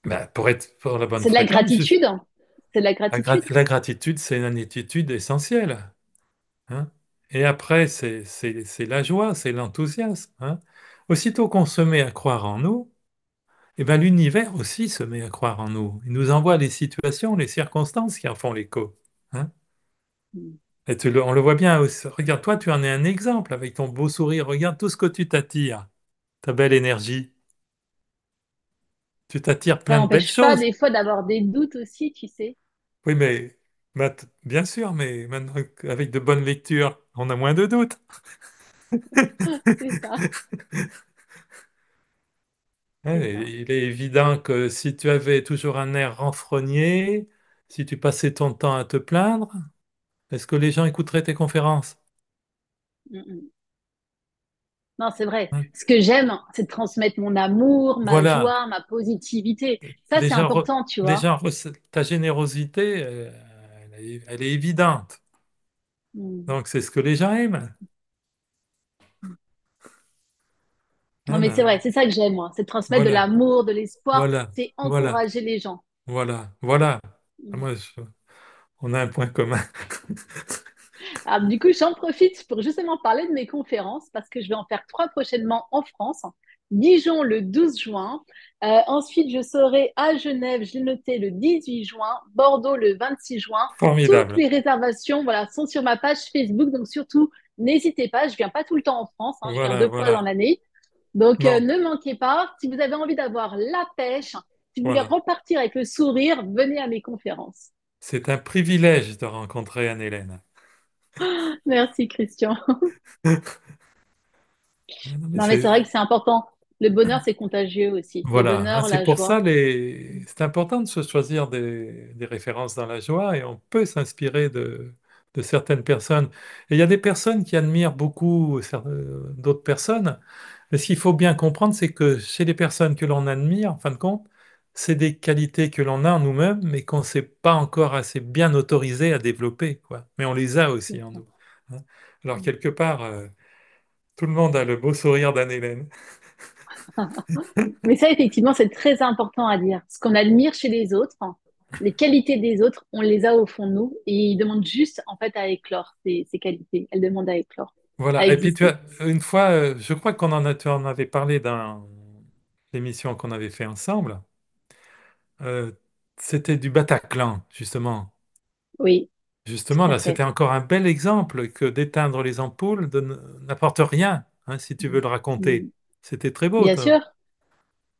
Ben, pour être pour la bonne C'est de la fréquence, gratitude. C'est de la gratitude. la gratitude, c'est une attitude essentielle. Hein. Et après, c'est la joie, c'est l'enthousiasme. Hein. Aussitôt qu'on se met à croire en nous, eh ben, l'univers aussi se met à croire en nous. Il nous envoie les situations, les circonstances qui en font l'écho. Hein. Et on le voit bien aussi. Regarde, toi, tu en es un exemple avec ton beau sourire. Regarde tout ce que tu t'attires, ta belle énergie. Tu t'attires Ça plein de belles n'empêche pas choses. des fois d'avoir des doutes aussi, tu sais. Oui, mais bien sûr, mais maintenant, avec de bonnes lectures, on a moins de doutes. C'est ça. Hein, C'est ça. il est évident que si tu avais toujours un air renfrogné, si tu passais ton temps à te plaindre, est-ce que les gens écouteraient tes conférences? Mm, mm. Non, c'est vrai. Hein. Ce que j'aime, c'est de transmettre mon amour, ma Voilà. joie, ma positivité. Ça, Les c'est gens, important, tu les vois. gens, ta générosité, elle est évidente. Mm. Donc, c'est ce que les gens aiment. Non, Hein, mais c'est vrai, c'est ça que j'aime, moi. C'est de transmettre de voilà, l'amour, de l'espoir. voilà, C'est voilà, encourager les gens. voilà. Ah, Mm. moi, on a un point commun. Alors, du coup, j'en profite pour justement parler de mes conférences parce que je vais en faire trois prochainement en France. Dijon le 12 juin. Ensuite, je serai à Genève, je l'ai noté le 18 juin. Bordeaux le 26 juin. Toutes Formidable. les réservations, voilà, sont sur ma page Facebook. Donc, surtout, n'hésitez pas. Je viens pas tout le temps en France, hein, je viens Voilà, deux fois dans voilà. l'année. Donc, Non, ne manquez pas. Si vous avez envie d'avoir la pêche, si vous voulez voilà. repartir avec le sourire, venez à mes conférences. C'est un privilège de rencontrer Anne-Hélène. Merci, Christian. Non, mais Non, mais c'est vrai que c'est important. Le bonheur, c'est contagieux aussi. Le voilà, hein, bonheur, c'est la pour ça joie. c'est important de se choisir des références dans la joie et on peut s'inspirer de certaines personnes. Et il y a des personnes qui admirent beaucoup d'autres personnes, mais ce qu'il faut bien comprendre, c'est que chez les personnes que l'on admire, en fin de compte, c'est des qualités que l'on a en nous-mêmes, mais qu'on ne s'est pas encore assez bien autorisé à développer, quoi. Mais on les a aussi C'est en ça. nous. Hein. Alors quelque part, tout le monde a le beau sourire d'Anne-Hélène. Mais ça, effectivement, c'est très important à dire. Ce qu'on admire chez les autres, les qualités des autres, on les a au fond de nous et ils demandent juste, en fait, à éclore ces qualités. Elles demandent à éclore, à Voilà. Et puis tu exister. as une fois, je crois tu en avais parlé dans l'émission qu'on avait fait ensemble. euh, C'était du Bataclan, justement. Oui, Justement, tout à là, fait. c'était encore un bel exemple que d'éteindre les ampoules n'apporte rien, hein, si tu veux le Mm. raconter. C'était très beau, Bien toi. sûr.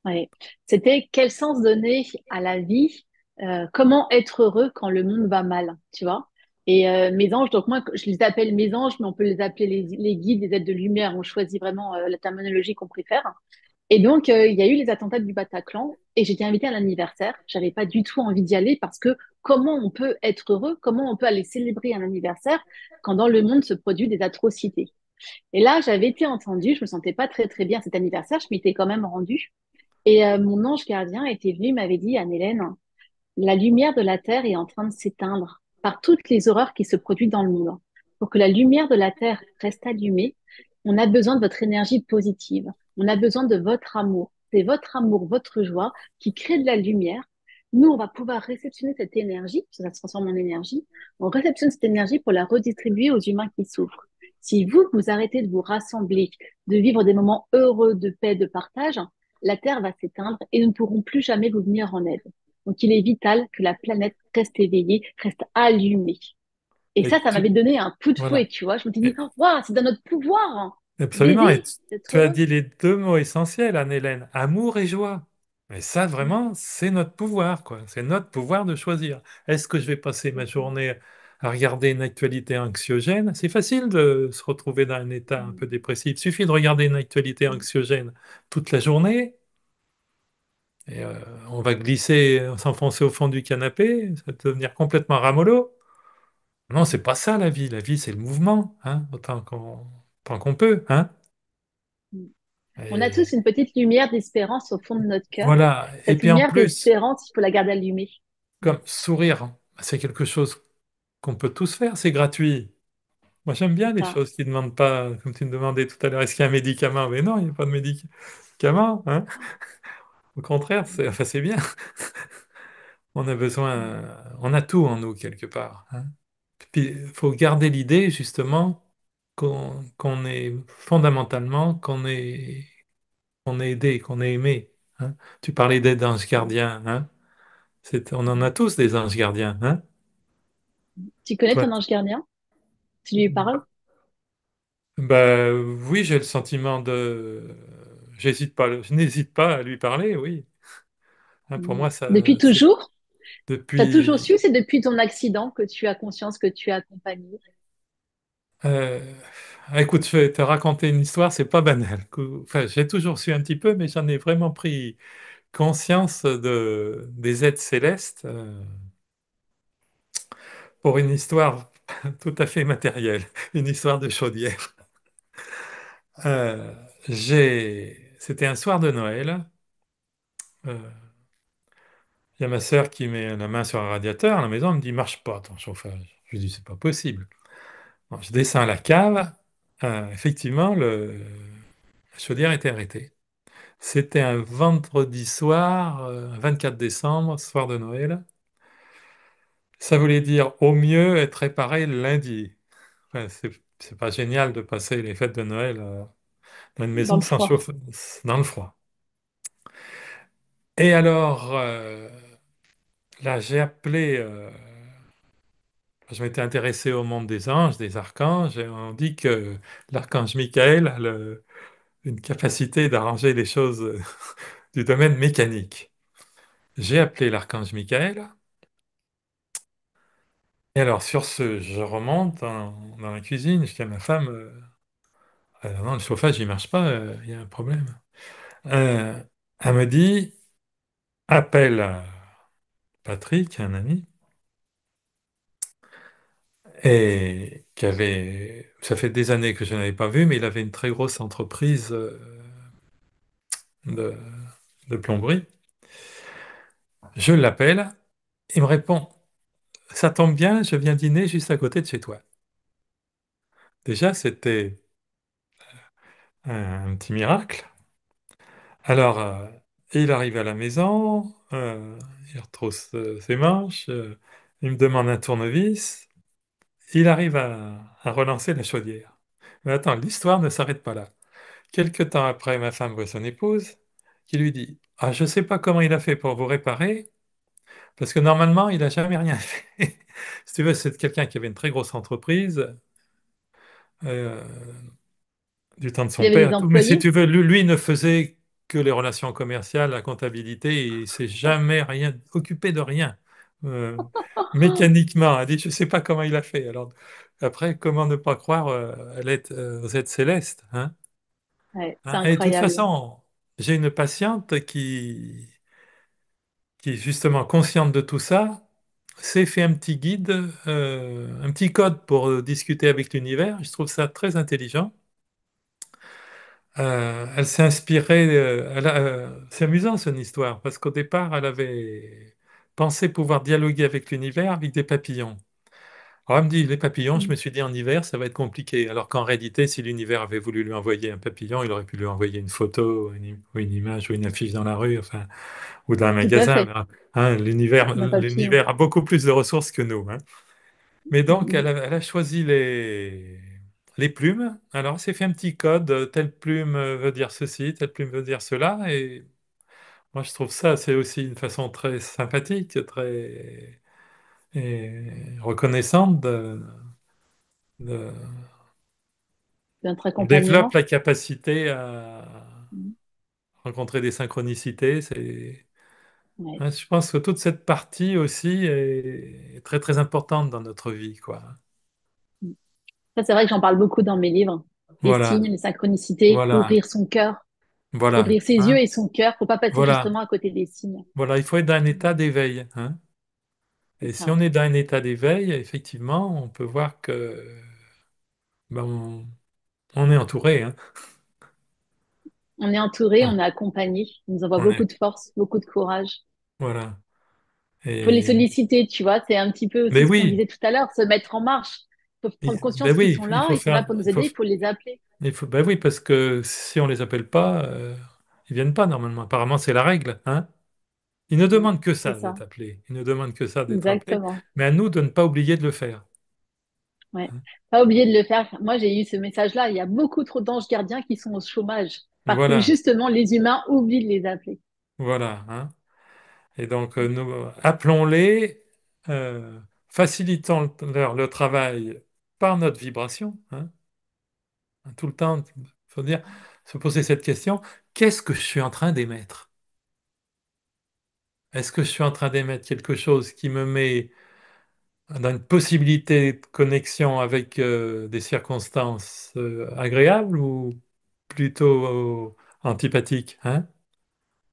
Oui. C'était quel sens donner à la vie, comment être heureux quand le monde va mal, tu vois? Et mes anges, donc moi, je les appelle mes anges, mais on peut les appeler les guides, les aides de lumière. On choisit vraiment la terminologie qu'on préfère. Et donc, il y a eu les attentats du Bataclan et j'étais invitée à l'anniversaire. J'avais pas du tout envie d'y aller parce que comment on peut être heureux, comment on peut aller célébrer un anniversaire quand dans le monde se produisent des atrocités. Et là, j'avais été entendue, je me sentais pas très très bien à cet anniversaire, je m'étais quand même rendue. Et mon ange gardien était venu, il m'avait dit, Anne-Hélène, la lumière de la Terre est en train de s'éteindre par toutes les horreurs qui se produisent dans le monde. Pour que la lumière de la Terre reste allumée, on a besoin de votre énergie positive. On a besoin de votre amour. C'est votre amour, votre joie qui crée de la lumière. Nous, on va pouvoir réceptionner cette énergie, parce que ça se transforme en énergie. On réceptionne cette énergie pour la redistribuer aux humains qui souffrent. Si vous, vous arrêtez de vous rassembler, de vivre des moments heureux de paix, de partage, la Terre va s'éteindre et nous ne pourrons plus jamais vous venir en aide. Donc, il est vital que la planète reste éveillée, reste allumée. Et Et ça m'avait donné un coup de fouet, voilà. tu vois. Je me suis dit, Et- oh, waouh, c'est dans notre pouvoir hein, Absolument. Et d'aider, d'être tu as heureux. dit les deux mots essentiels, Anne-Hélène, amour et joie. Mais ça, vraiment, c'est notre pouvoir, quoi. C'est notre pouvoir de choisir. Est-ce que je vais passer ma journée à regarder une actualité anxiogène? C'est facile de se retrouver dans un état un peu dépressif. Il suffit de regarder une actualité anxiogène toute la journée et on va glisser, s'enfoncer au fond du canapé, ça va devenir complètement ramollo. Non, c'est pas ça la vie. La vie, c'est le mouvement, hein, autant qu'on peut, hein. On a tous une petite lumière d'espérance au fond de notre cœur. Voilà. Et Cette puis en lumière plus, d'espérance, il faut la garder allumée. comme sourire, c'est quelque chose qu'on peut tous faire, c'est gratuit. Moi, j'aime bien C'est les ça. choses qui ne demandent pas, comme tu me demandais tout à l'heure, est-ce qu'il y a un médicament? Mais non, il n'y a pas de médicament, hein. Au contraire, enfin, c'est bien. On a besoin, on a tout en nous quelque part, hein. Puis, il faut garder l'idée, justement, qu'on est fondamentalement, qu'on est aidé, qu'on est aimé, hein. Tu parlais d'aide d'ange gardien, hein. On en a tous des anges gardiens, hein. Tu connais Toi, ton ange gardien? Tu lui parles? Bah, oui, j'ai le sentiment de... je n'hésite pas à lui parler, oui. Hein, pour moi, Depuis ça, c'est toujours? Tu as toujours depuis... su, c'est depuis ton accident que tu as conscience que tu as accompagné. euh, écoute, je vais te raconter une histoire, c'est pas banal. Enfin, j'ai toujours su un petit peu, mais j'en ai vraiment pris conscience des êtres célestes pour une histoire tout à fait matérielle, une histoire de chaudière. Euh, C'était un soir de Noël. Euh, Il y a ma sœur qui met la main sur un radiateur à la maison, elle me dit, marche pas ton chauffage. Je lui dis, c'est pas possible. Bon, je descends à la cave. Effectivement, la chaudière était arrêtée. C'était un vendredi soir, 24 décembre, soir de Noël. Ça voulait dire au mieux être réparé lundi. Enfin, c'est pas génial de passer les fêtes de Noël dans une Dans maison le sans froid. chauffe, dans le froid. Et alors, là, j'ai appelé. Je m'étais intéressé au monde des anges, des archanges, et on dit que l'archange Michael a une capacité d'arranger les choses du domaine mécanique. J'ai appelé l'archange Michael, et alors sur ce, je remonte dans la cuisine, je dis à ma femme, non, le chauffage, il marche pas, il y a un problème. Euh, Elle me dit, appelle Patrick, un ami, et ça fait des années que je n'avais pas vu, mais il avait une très grosse entreprise de, de plomberie. Je l'appelle, il me répond, ça tombe bien, je viens dîner juste à côté de chez toi. Déjà, c'était un petit miracle. Alors, il arrive à la maison, il retrousse ses manches, il me demande un tournevis, il arrive à relancer la chaudière. Mais attends, l'histoire ne s'arrête pas là. Quelque temps après, ma femme voit son épouse qui lui dit, ah, je ne sais pas comment il a fait pour vous réparer, parce que normalement, il n'a jamais rien fait. Si tu veux, c'est quelqu'un qui avait une très grosse entreprise, euh, du temps de Il son y avait des père, tout. Mais si employés? tu veux, lui ne faisait que les relations commerciales, la comptabilité, et il s'est jamais rien occupé de rien. Euh, Mécaniquement, elle dit, je ne sais pas comment il a fait. Alors, après, comment ne pas croire aux êtres célestes, hein? Ouais, c'est Hein. Et de toute incroyable. façon, j'ai une patiente qui est justement consciente de tout ça, s'est fait un petit guide, un petit code pour discuter avec l'univers. Je trouve ça très intelligent. Elle s'est inspirée, c'est amusant son histoire, parce qu'au départ, elle avait pensé pouvoir dialoguer avec l'univers avec des papillons. Alors elle me dit, les papillons, je Mm. me suis dit en hiver, ça va être compliqué. Alors qu'en réalité, si l'univers avait voulu lui envoyer un papillon, il aurait pu lui envoyer une photo, ou une image, ou une affiche dans la rue, enfin, ou dans un Tout à magasin. fait. Hein, D'un papillon. l'univers a beaucoup plus de ressources que nous. Hein. Mais donc, Mm. elle a choisi les plumes. Alors, elle s'est fait un petit code. Telle plume veut dire ceci, telle plume veut dire cela. Et moi, je trouve ça, c'est aussi une façon très sympathique, très reconnaissante de- De notre on développe accompagnement. la capacité à Mm. rencontrer des synchronicités. Ouais. Hein, je pense que toute cette partie aussi est très, très importante dans notre vie, quoi. Mm. Ça, c'est vrai que j'en parle beaucoup dans mes livres. Les signes, Voilà, les synchronicités, voilà, ouvrir son cœur, voilà. ouvrir ses yeux Hein. et son cœur. Faut pas passer Voilà. justement à côté des signes. Voilà, il faut être dans un Mm. état d'éveil. Hein. C'est Et si ça. on est dans un état d'éveil, effectivement, on peut voir que ben, on est entouré. Hein. On est entouré, Hein. on est accompagné. On nous envoie On beaucoup est, de force, beaucoup de courage. voilà. Faut les Et, solliciter, tu vois. C'est un petit peu mais aussi ce qu'on oui, disait tout à l'heure, se mettre en marche. Faut prendre ben conscience qu'ils oui, sont là, ils sont là pour nous aider, il faut les appeler. ben oui, parce que si on les appelle pas, ils viennent pas normalement. Apparemment, c'est la règle. Hein. Ils ne Mm. demandent que C'est ça ça, d'être appelés. Ils ne demandent que ça d'être appelés. exactement. Mais à nous de ne pas oublier de le faire. Ouais. Hein. Pas oublier de le faire. Moi, j'ai eu ce message-là. Il y a beaucoup trop d'anges gardiens qui sont au chômage parce que Voilà, justement, les humains oublient de les appeler. voilà. Hein. Et donc, nous appelons-les, facilitons leur le travail par notre vibration, hein. Tout le temps, il faut dire, se poser cette question, qu'est-ce que je suis en train d'émettre? Est-ce que je suis en train d'émettre quelque chose qui me met dans une possibilité de connexion avec des circonstances agréables ou plutôt antipathiques, hein?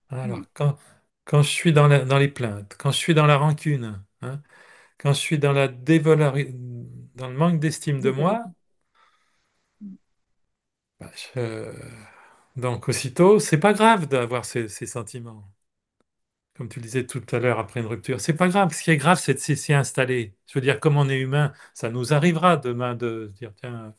Alors, quand je suis dans les plaintes, quand je suis dans la rancune, hein, quand je suis dans dans le manque d'estime de moi, bah, donc aussitôt, c'est pas grave d'avoir ces sentiments. Comme tu le disais tout à l'heure après une rupture, c'est pas grave. Ce qui est grave, c'est de s'y installer. Je veux dire, comme on est humain, ça nous arrivera demain de se dire, tiens,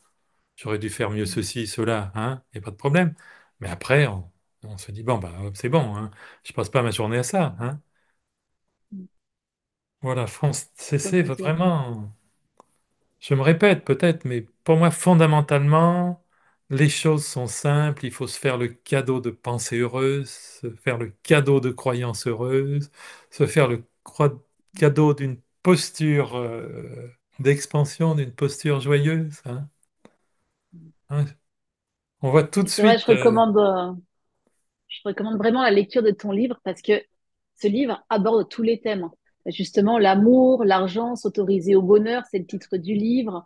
j'aurais dû faire mieux ceci, cela, hein, il n'y a pas de problème. Mais après, on se dit, bon, bah, c'est bon, hein, je passe pas ma journée à ça, hein. Voilà, France Ça, CC, c'est clair. vraiment. Je me répète peut-être, mais pour moi, fondamentalement, les choses sont simples. Il faut se faire le cadeau de pensées heureuses, se faire le cadeau de croyances heureuses, se faire cadeau d'une posture d'expansion, d'une posture joyeuse, hein. Hein. On voit tout de Et c'est vrai, suite. je recommande vraiment la lecture de ton livre parce que ce livre aborde tous les thèmes. Justement, l'amour, l'argent, s'autoriser au bonheur, c'est le titre du livre.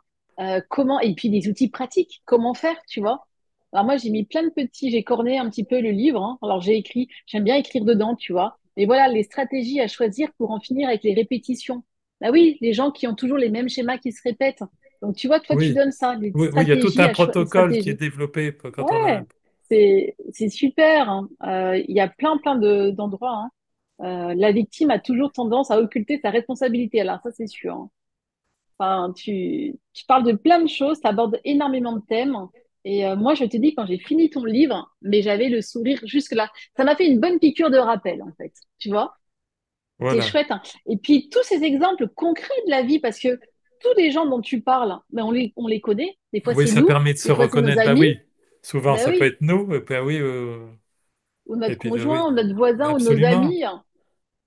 Comment, et puis des outils pratiques, comment faire, tu vois. Alors moi, j'ai mis plein de petits, j'ai corné un petit peu le livre, hein. Alors j'ai écrit, j'aime bien écrire dedans, tu vois. Mais voilà, les stratégies à choisir pour en finir avec les répétitions. Bah oui, les gens qui ont toujours les mêmes schémas qui se répètent. Donc tu vois, toi, tu Oui, donnes ça, les oui, oui, il y a tout stratégies un à choisir, les protocole qui est stratégies. développé quand on a un. Ouais, c'est super, hein. Il y a plein d'endroits, hein. La victime a toujours tendance à occulter sa responsabilité. Alors ça, c'est sûr, hein. Enfin, tu parles de plein de choses, tu abordes énormément de thèmes. Et moi, je te dis, quand j'ai fini ton livre, mais j'avais le sourire jusque-là. Ça m'a fait une bonne piqûre de rappel, en fait. Tu vois? C'est Voilà. chouette, hein. Et puis, tous ces exemples concrets de la vie, parce que tous les gens dont tu parles, ben, on les connaît. Des fois, Oui, c'est ça nous, permet de se des fois, c'est nos reconnaître. Bah amis. oui, souvent Ben ça peut oui, être nous, et puis ah oui, ou et notre puis conjoint, oui, ou notre voisin, ou nos absolument. amis.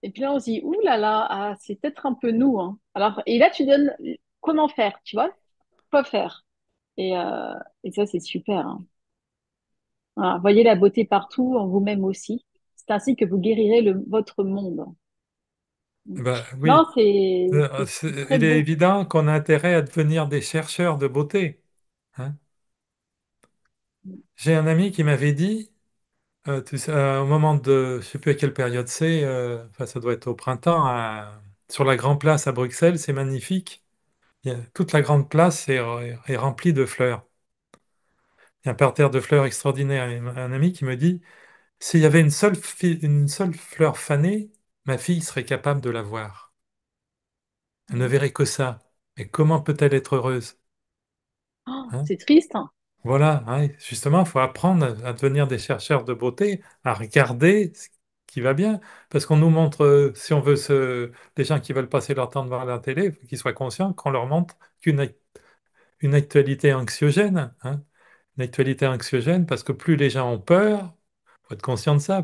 Et puis là, on se dit, ouh là là, ah, c'est peut-être un peu nous, hein. Alors, et là, tu donnes comment faire, tu vois, quoi faire. Et, euh, et ça, c'est super, hein. Voilà. Voyez la beauté partout, en vous-même aussi. C'est ainsi que vous guérirez votre monde. Bah Non, oui. c'est très Il est beau. évident qu'on a intérêt à devenir des chercheurs de beauté, hein. J'ai un ami qui m'avait dit, tu sais, au moment de, je sais plus à quelle période c'est, enfin ça doit être au printemps, sur la Grand Place à Bruxelles, c'est magnifique. Toute la Grande Place est remplie de fleurs. Il y a un parterre de fleurs extraordinaire. Et un ami qui me dit, s'il y avait une seule fleur fanée, ma fille serait capable de la voir. Elle ne verrait que ça. Et comment peut-elle être heureuse? Oh, Hein. c'est triste, hein. Voilà, hein, justement, il faut apprendre à devenir des chercheurs de beauté, à regarder ce qui va bien. Parce qu'on nous montre, si on veut les gens qui veulent passer leur temps devant la télé, il faut qu'ils soient conscients qu'on leur montre une actualité anxiogène, hein. Une actualité anxiogène parce que plus les gens ont peur, il faut être conscient de ça,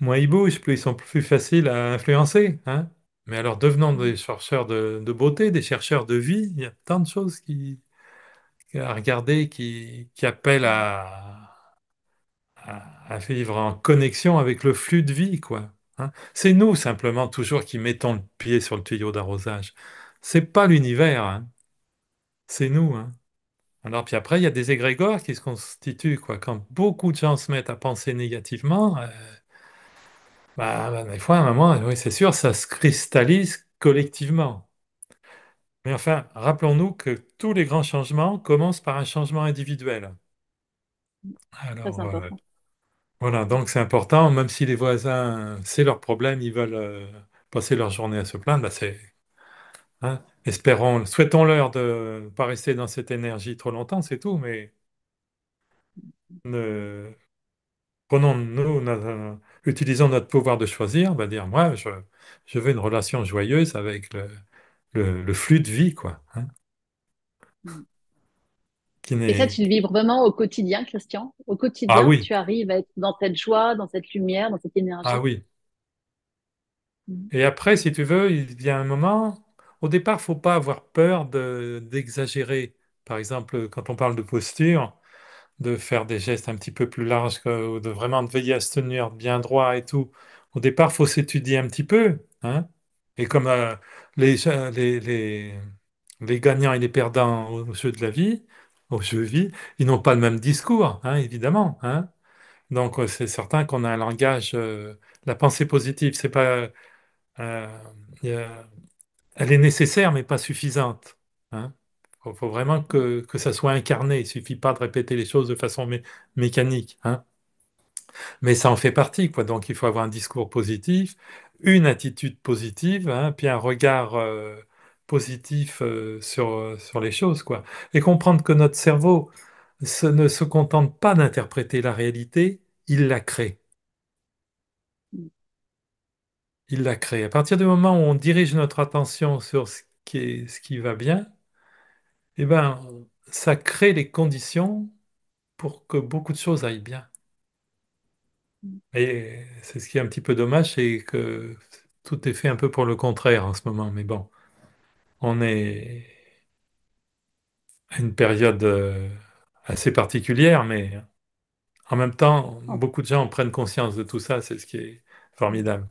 moins ils bougent, plus ils sont plus faciles à influencer, hein. Mais alors devenons des chercheurs de beauté, des chercheurs de vie, il y a tant de choses à regarder qui appellent à vivre en connexion avec le flux de vie, quoi, hein. C'est nous simplement toujours qui mettons le pied sur le tuyau d'arrosage. C'est pas l'univers, hein. C'est nous, hein. Alors puis après, il y a des égrégores qui se constituent, quoi. Quand beaucoup de gens se mettent à penser négativement, des fois, à un moment, oui, c'est sûr, ça se cristallise collectivement. Mais enfin, rappelons-nous que tous les grands changements commencent par un changement individuel. Très Alors, important. voilà, donc c'est important, même si les voisins, c'est leur problème, ils veulent passer leur journée à se plaindre, hein, espérons, souhaitons-leur de ne pas rester dans cette énergie trop longtemps, c'est tout, mais ne- utilisons notre pouvoir de choisir, dire, moi, je veux une relation joyeuse avec le flux de vie, quoi, hein, qui Et ça, n'est... tu le vis vraiment au quotidien, Christian. Au Ah quotidien, oui, tu arrives à être dans cette joie, dans cette lumière, dans cette ah énergie. oui. Mhm. Et après, si tu veux, il y a un moment, au départ, faut pas avoir peur d'exagérer. Par exemple, quand on parle de posture, de faire des gestes un petit peu plus larges, ou de vraiment de veiller à se tenir bien droit et tout. Au départ, faut s'étudier un petit peu, hein. Et comme les, les, les, les gagnants et les perdants au jeu de la vie, au jeu vie, ils n'ont pas le même discours, hein, évidemment, hein. Donc, c'est certain qu'on a un langage, la pensée positive, c'est pas, euh, il y a- elle est nécessaire, mais pas suffisante, hein. Faut vraiment que ça soit incarné. Il suffit pas de répéter les choses de façon mécanique, hein. Mais ça en fait partie, quoi. Donc, il faut avoir un discours positif, une attitude positive, hein, puis un regard positif sur les choses, quoi. Et comprendre que notre cerveau ne se contente pas d'interpréter la réalité, il la crée. Il la crée. À partir du moment où on dirige notre attention sur ce qui va bien, eh ben, ça crée les conditions pour que beaucoup de choses aillent bien. Et c'est ce qui est un petit peu dommage, c'est que tout est fait un peu pour le contraire en ce moment. Mais bon, on est à une période assez particulière, mais en même temps, En, beaucoup de gens prennent conscience de tout ça. C'est ce qui est formidable.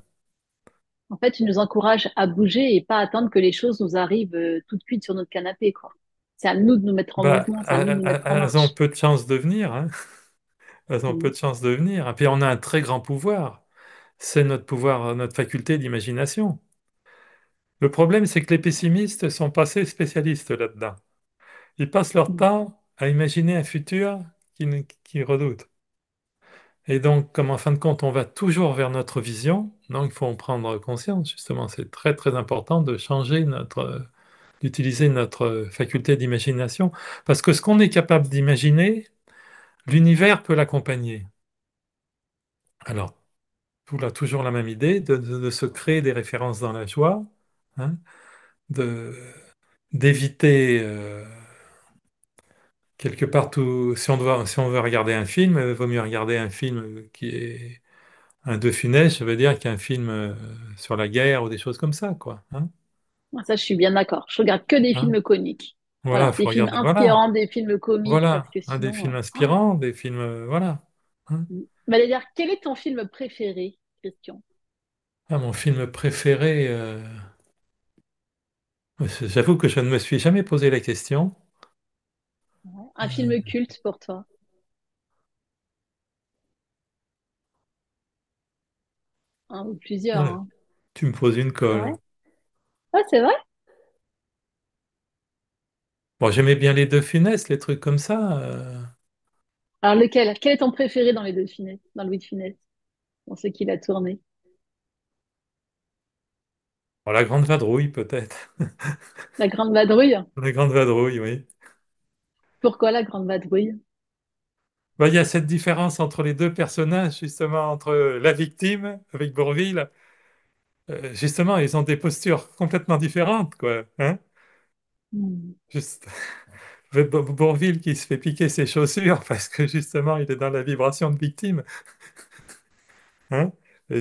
en fait, tu nous encourages à bouger et pas attendre que les choses nous arrivent tout de suite sur notre canapé, quoi. C'est à nous de nous mettre en Bah, mouvement, c'est à nous de nous mettre en elles ont marche. peu de chances de venir, hein. Elles ont peu Mm. de chances de venir. Et puis on a un très grand pouvoir. C'est notre pouvoir, notre faculté d'imagination. Le problème, c'est que les pessimistes sont pas assez spécialistes là-dedans. Ils passent leur Mm. temps à imaginer un futur qu'ils redoutent. Et donc, comme en fin de compte, on va toujours vers notre vision, donc il faut en prendre conscience, justement. C'est très, très important de changer d'utiliser notre faculté d'imagination. Parce que ce qu'on est capable d'imaginer, l'univers peut l'accompagner. Alors, toujours la même idée de se créer des références dans la joie, hein, de, d'éviter quelque part tout. Si on veut regarder un film, il vaut mieux regarder un film qui est un De Funès, ça veut dire qu'un film sur la guerre ou des choses comme ça, quoi, hein, Ça, je suis bien d'accord. Je regarde que des hein. films comiques. Voilà, Voilà, faut des films regarder. Voilà, inspirants, des films comiques, parce voilà, que hein, des sinon... films inspirants, des films, voilà, hein. Valérie, quel est ton film préféré, Christian? Ah, mon film préféré, j'avoue que je ne me suis jamais posé la question. Un film culte pour toi? Un ou plusieurs, Ouais, hein. tu me poses une Ouais. colle. Ah, c'est vrai? Bon, j'aimais bien les De Funès, les trucs comme ça. Alors lequel? Quel est ton préféré dans les deux Funès, dans Louis de Funès, dans ceux qu'il a tourné? Bon, la Grande Vadrouille, peut-être. La Grande Vadrouille? La Grande Vadrouille, oui. Pourquoi la Grande Vadrouille? Bah, il y a cette différence entre les deux personnages, justement, entre la victime avec Bourvil. Justement, ils ont des postures complètement différentes, quoi, hein. Hmm. Juste, Bourvil qui se fait piquer ses chaussures parce que justement, il est dans la vibration de victime, hein.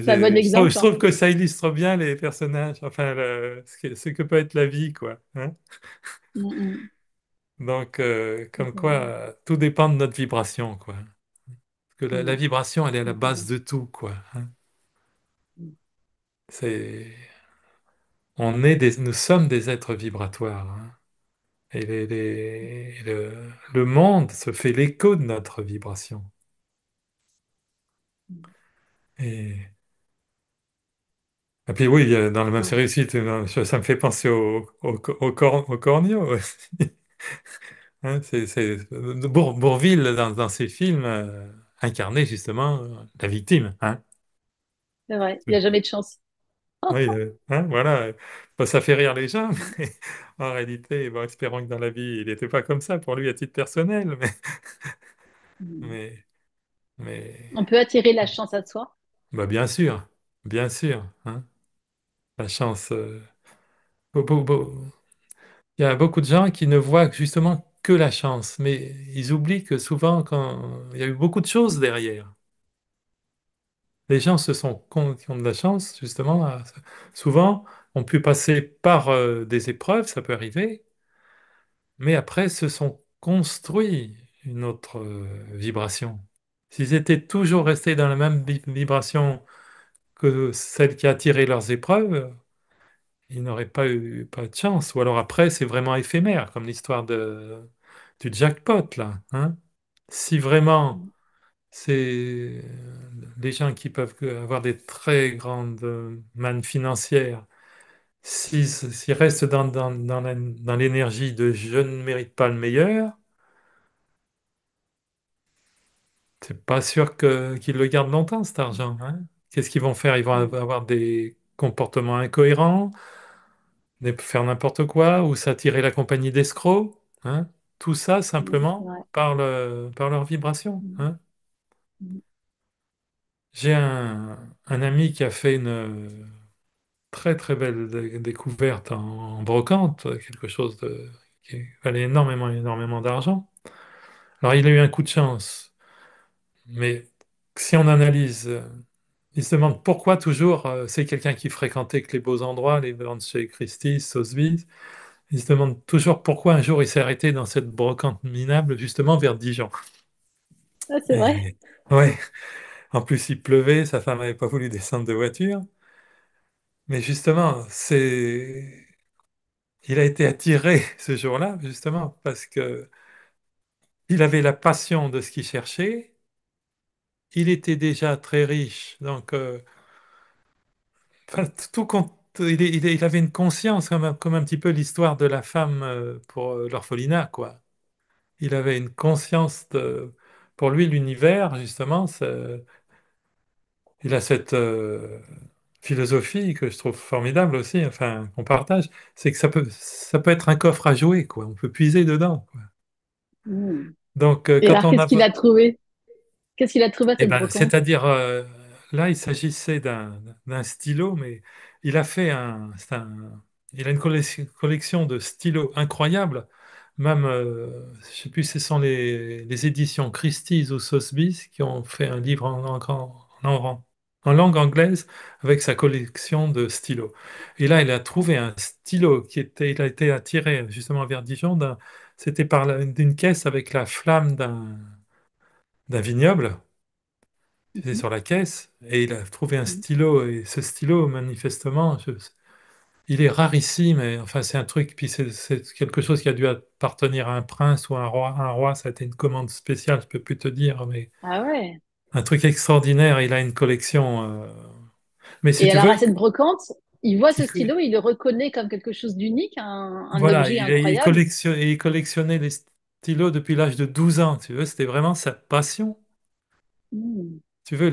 C'est un bon Je exemple, hein. trouve que ça illustre bien les personnages, enfin, ce que peut être la vie, quoi, hein. Hmm, hmm. Donc, C'est comme quoi, vrai. tout dépend de notre vibration, quoi. Parce que la Hmm. vibration, elle est à la C'est base vrai. de tout, quoi, hein. Hmm. C'est, nous sommes des êtres vibratoires, hein. Et le monde se fait l'écho de notre vibration. Et, et puis oui, dans la même Ouais. série aussi, ça me fait penser au Cornio aussi. Hein, Bourvil, dans ses films, incarnait justement la victime, hein. C'est vrai. Il a jamais de chance. Oui, hein, voilà. Bon, ça fait rire les gens, mais en réalité, bon, espérons que dans la vie, il n'était pas comme ça pour lui à titre personnel, Hmm. mais, mais On peut attirer la chance à soi. bah, bien sûr, hein. La chance. Il y a beaucoup de gens qui ne voient justement que la chance, mais ils oublient que souvent, il y a eu beaucoup de choses derrière. Les gens qui ont de la chance, justement, souvent. ont pu passer par des épreuves, ça peut arriver, mais après se sont construits une autre vibration. S'ils étaient toujours restés dans la même vibration que celle qui a attiré leurs épreuves, ils n'auraient pas de chance. Ou alors après, c'est vraiment éphémère, comme l'histoire du jackpot, là, hein. Si vraiment c'est les gens qui peuvent avoir des très grandes mannes financières, s'ils restent dans l'énergie de je ne mérite pas le meilleur, c'est pas sûr qu'ils le gardent longtemps, cet argent, hein. Qu'est-ce qu'ils vont faire? Ils vont avoir des comportements incohérents, faire n'importe quoi, ou s'attirer la compagnie d'escrocs, hein. Tout ça Oui, c'est simplement vrai. par leur vibration, hein. J'ai un ami qui a fait une très très belle découverte en brocante, quelque chose qui valait énormément, énormément d'argent. Alors il a eu un coup de chance, mais si on analyse, il se demande pourquoi toujours c'est quelqu'un qui fréquentait que les beaux endroits, les ventes chez Christie's, Sotheby's. Il se demande toujours pourquoi un jour il s'est arrêté dans cette brocante minable, justement vers Dijon. Ah, c'est vrai. Et ouais, en plus il pleuvait, sa femme n'avait pas voulu descendre de voiture. Mais justement, il a été attiré ce jour-là, justement, parce que il avait la passion de ce qu'il cherchait. Il était déjà très riche, donc enfin, tout compte. Il avait une conscience, comme un petit peu l'histoire de la femme pour l'orphelinat, quoi. Il avait une conscience pour lui, l'univers, justement, il a cette philosophie que je trouve formidable aussi, enfin, qu'on partage, c'est que ça peut être un coffre à jouer, quoi. On peut puiser dedans, quoi. Mm. Donc, Et quand alors, on qu'est-ce a... qu'il a trouvé? Qu'est-ce qu'il a trouvé à Eh cette ben, brocante? c'est-à-dire, là, il s'agissait d'un stylo, mais il a fait il a une collection de stylos incroyables. Même, je ne sais plus, ce sont les éditions Christie's ou Sotheby's qui ont fait un livre en langue anglaise avec sa collection de stylos. Et là, il a trouvé un stylo il a été attiré justement vers Dijon. C'était d'une caisse avec la flamme d'un vignoble. C'était Mhm. sur la caisse et il a trouvé un Mhm. stylo et ce stylo manifestement il est rarissime et enfin c'est un truc puis c'est quelque chose qui a dû appartenir à un prince ou à un roi, ça a été une commande spéciale, je peux plus te dire, mais Ah ouais. un truc extraordinaire. Il a une collection mais si Et tu alors, veux à cette brocante, il voit ce il- stylo, il le reconnaît comme quelque chose d'unique, un voilà, objet incroyable. il collectionnait les stylos depuis l'âge de 12 ans, tu veux, c'était vraiment sa passion. Mm. Tu veux,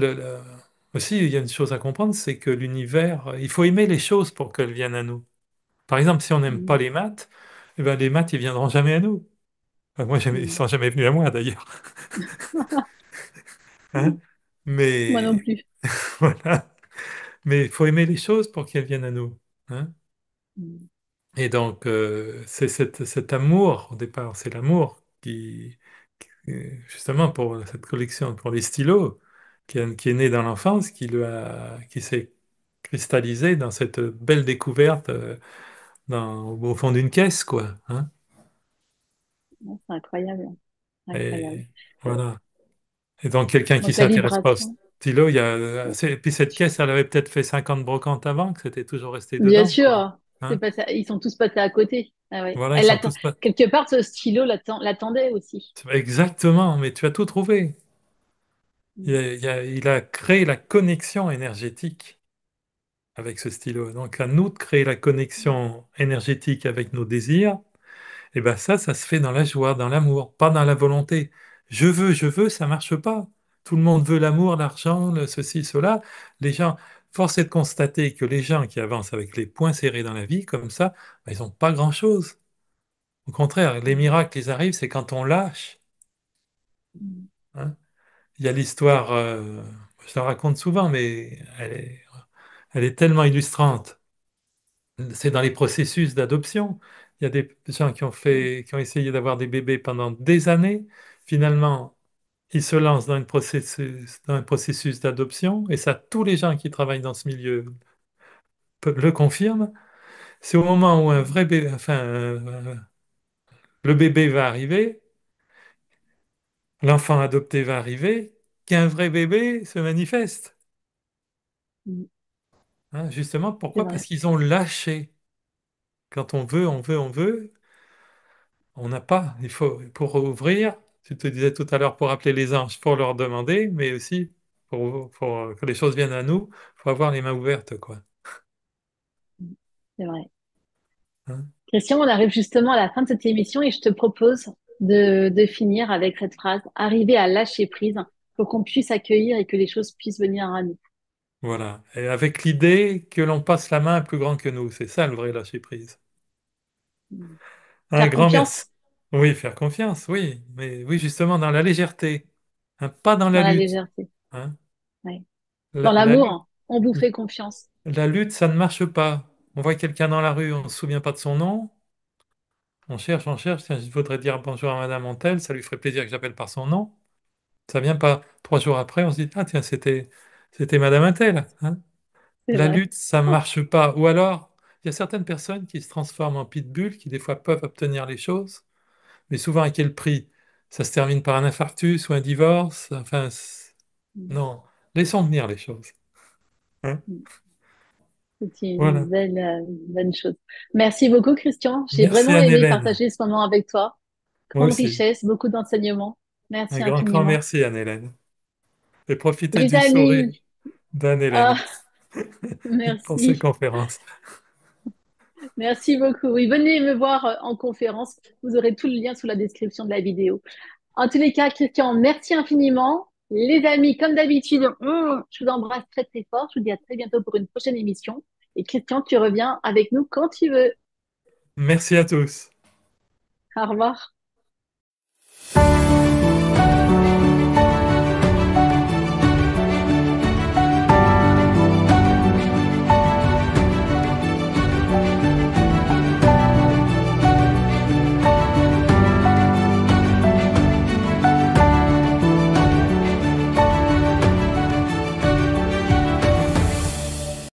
aussi, il y a une chose à comprendre, c'est que l'univers, il faut aimer les choses pour qu'elles viennent à nous. Par exemple, si on n'aime pas Mm. les maths, eh ben, les maths, ils viendront jamais à nous. Enfin, moi, ils Mm. sont jamais venus à moi, d'ailleurs. Hein. Moi non Mais plus. voilà. Mais il faut aimer les choses pour qu'elles viennent à nous. Hein. Mm. Et donc, c'est cet amour, au départ, c'est l'amour justement, pour cette collection, pour les stylos, qui est né dans l'enfance, qui s'est cristallisé dans cette belle découverte au fond d'une caisse, quoi. Hein. C'est incroyable, incroyable. Et voilà. Et donc, quelqu'un qui Donc la s'intéresse pas au vibration. stylo, et puis cette caisse, elle avait peut-être fait 50 brocantes avant, que c'était toujours resté Bien dedans, quoi. sûr, Hein. ils sont tous passés à côté. Ah ouais. Voilà, ils Elle sont l'attend. tous pas... Quelque part, ce stylo l'attendait aussi. Exactement, mais tu as tout trouvé. Mm. Il a créé la connexion énergétique avec ce stylo. Donc, à nous de créer la connexion énergétique avec nos désirs, et ben ça se fait dans la joie, dans l'amour, pas dans la volonté. Je veux, ça marche pas. Tout le monde veut l'amour, l'argent, ceci, cela. Les gens, force est de constater que les gens qui avancent avec les poings serrés dans la vie, comme ça, ben, ils n'ont pas grand-chose. Au contraire, les miracles, ils arrivent, c'est quand on lâche. Mm. Hein. Il y a l'histoire, je la raconte souvent, mais elle est tellement illustrante. C'est dans les processus d'adoption. Il y a des gens qui ont essayé d'avoir des bébés pendant des années. Finalement, ils se lancent dans un processus d'adoption, et ça, tous les gens qui travaillent dans ce milieu le confirment. c'est au moment où un vrai bébé, enfin, le bébé va arriver, l'enfant adopté va arriver, qu'un vrai bébé se manifeste. Mm. Hein, justement, C'est pourquoi? Parce vrai. qu'ils ont lâché. Quand on veut, on veut, on veut, on n'a pas. Il faut, pour ouvrir, tu te disais tout à l'heure, pour appeler les anges, pour leur demander, mais aussi pour que les choses viennent à nous, il faut avoir les mains ouvertes, quoi. Mm. C'est vrai. Hein. Christian, on arrive justement à la fin de cette émission et je te propose de finir avec cette phrase, arriver à lâcher prise pour qu'on puisse accueillir et que les choses puissent venir à nous. Voilà. Et avec l'idée que l'on passe la main à plus grand que nous. C'est ça le vrai lâcher prise. Mm. Un Faire grand merci. confiance Oui, faire confiance, oui. Mais oui, justement, dans la légèreté. Hein, pas dans la dans la lutte. légèreté. Hein. Ouais. Dans La lutte, l'amour, on vous fait confiance. la lutte, ça ne marche pas. On voit quelqu'un dans la rue, on ne se souvient pas de son nom. On cherche, on cherche. Tiens, je voudrais dire bonjour à Madame Montel, ça lui ferait plaisir que j'appelle par son nom. Ça vient pas. 3 jours après, on se dit, ah tiens, c'était Madame Intel. Hein. C'est La vrai. lutte, ça ne marche pas. Ou alors, il y a certaines personnes qui se transforment en pitbull, qui des fois peuvent obtenir les choses, mais souvent à quel prix? Ça se termine par un infarctus ou un divorce. Enfin, Mm. non, laissons venir les choses. Hein. Mm. C'est une Voilà. belle, bonne chose. Merci beaucoup, Christian. J'ai Merci vraiment aimé Anne-Hélène. partager ce moment avec toi. Moi Grande aussi. richesse, beaucoup d'enseignements. Un Merci grand, grand infiniment. merci Anne-Hélène. Et profitez Les du sourire amis, d'Anne-Hélène ah, pour ses merci. conférences. Merci beaucoup. Oui, venez me voir en conférence. Vous aurez tout le lien sous la description de la vidéo. En tous les cas, Christian, merci infiniment. Les amis, comme d'habitude, je vous embrasse très très fort. Je vous dis à très bientôt pour une prochaine émission. Et Christian, tu reviens avec nous quand tu veux. Merci à tous. Au revoir.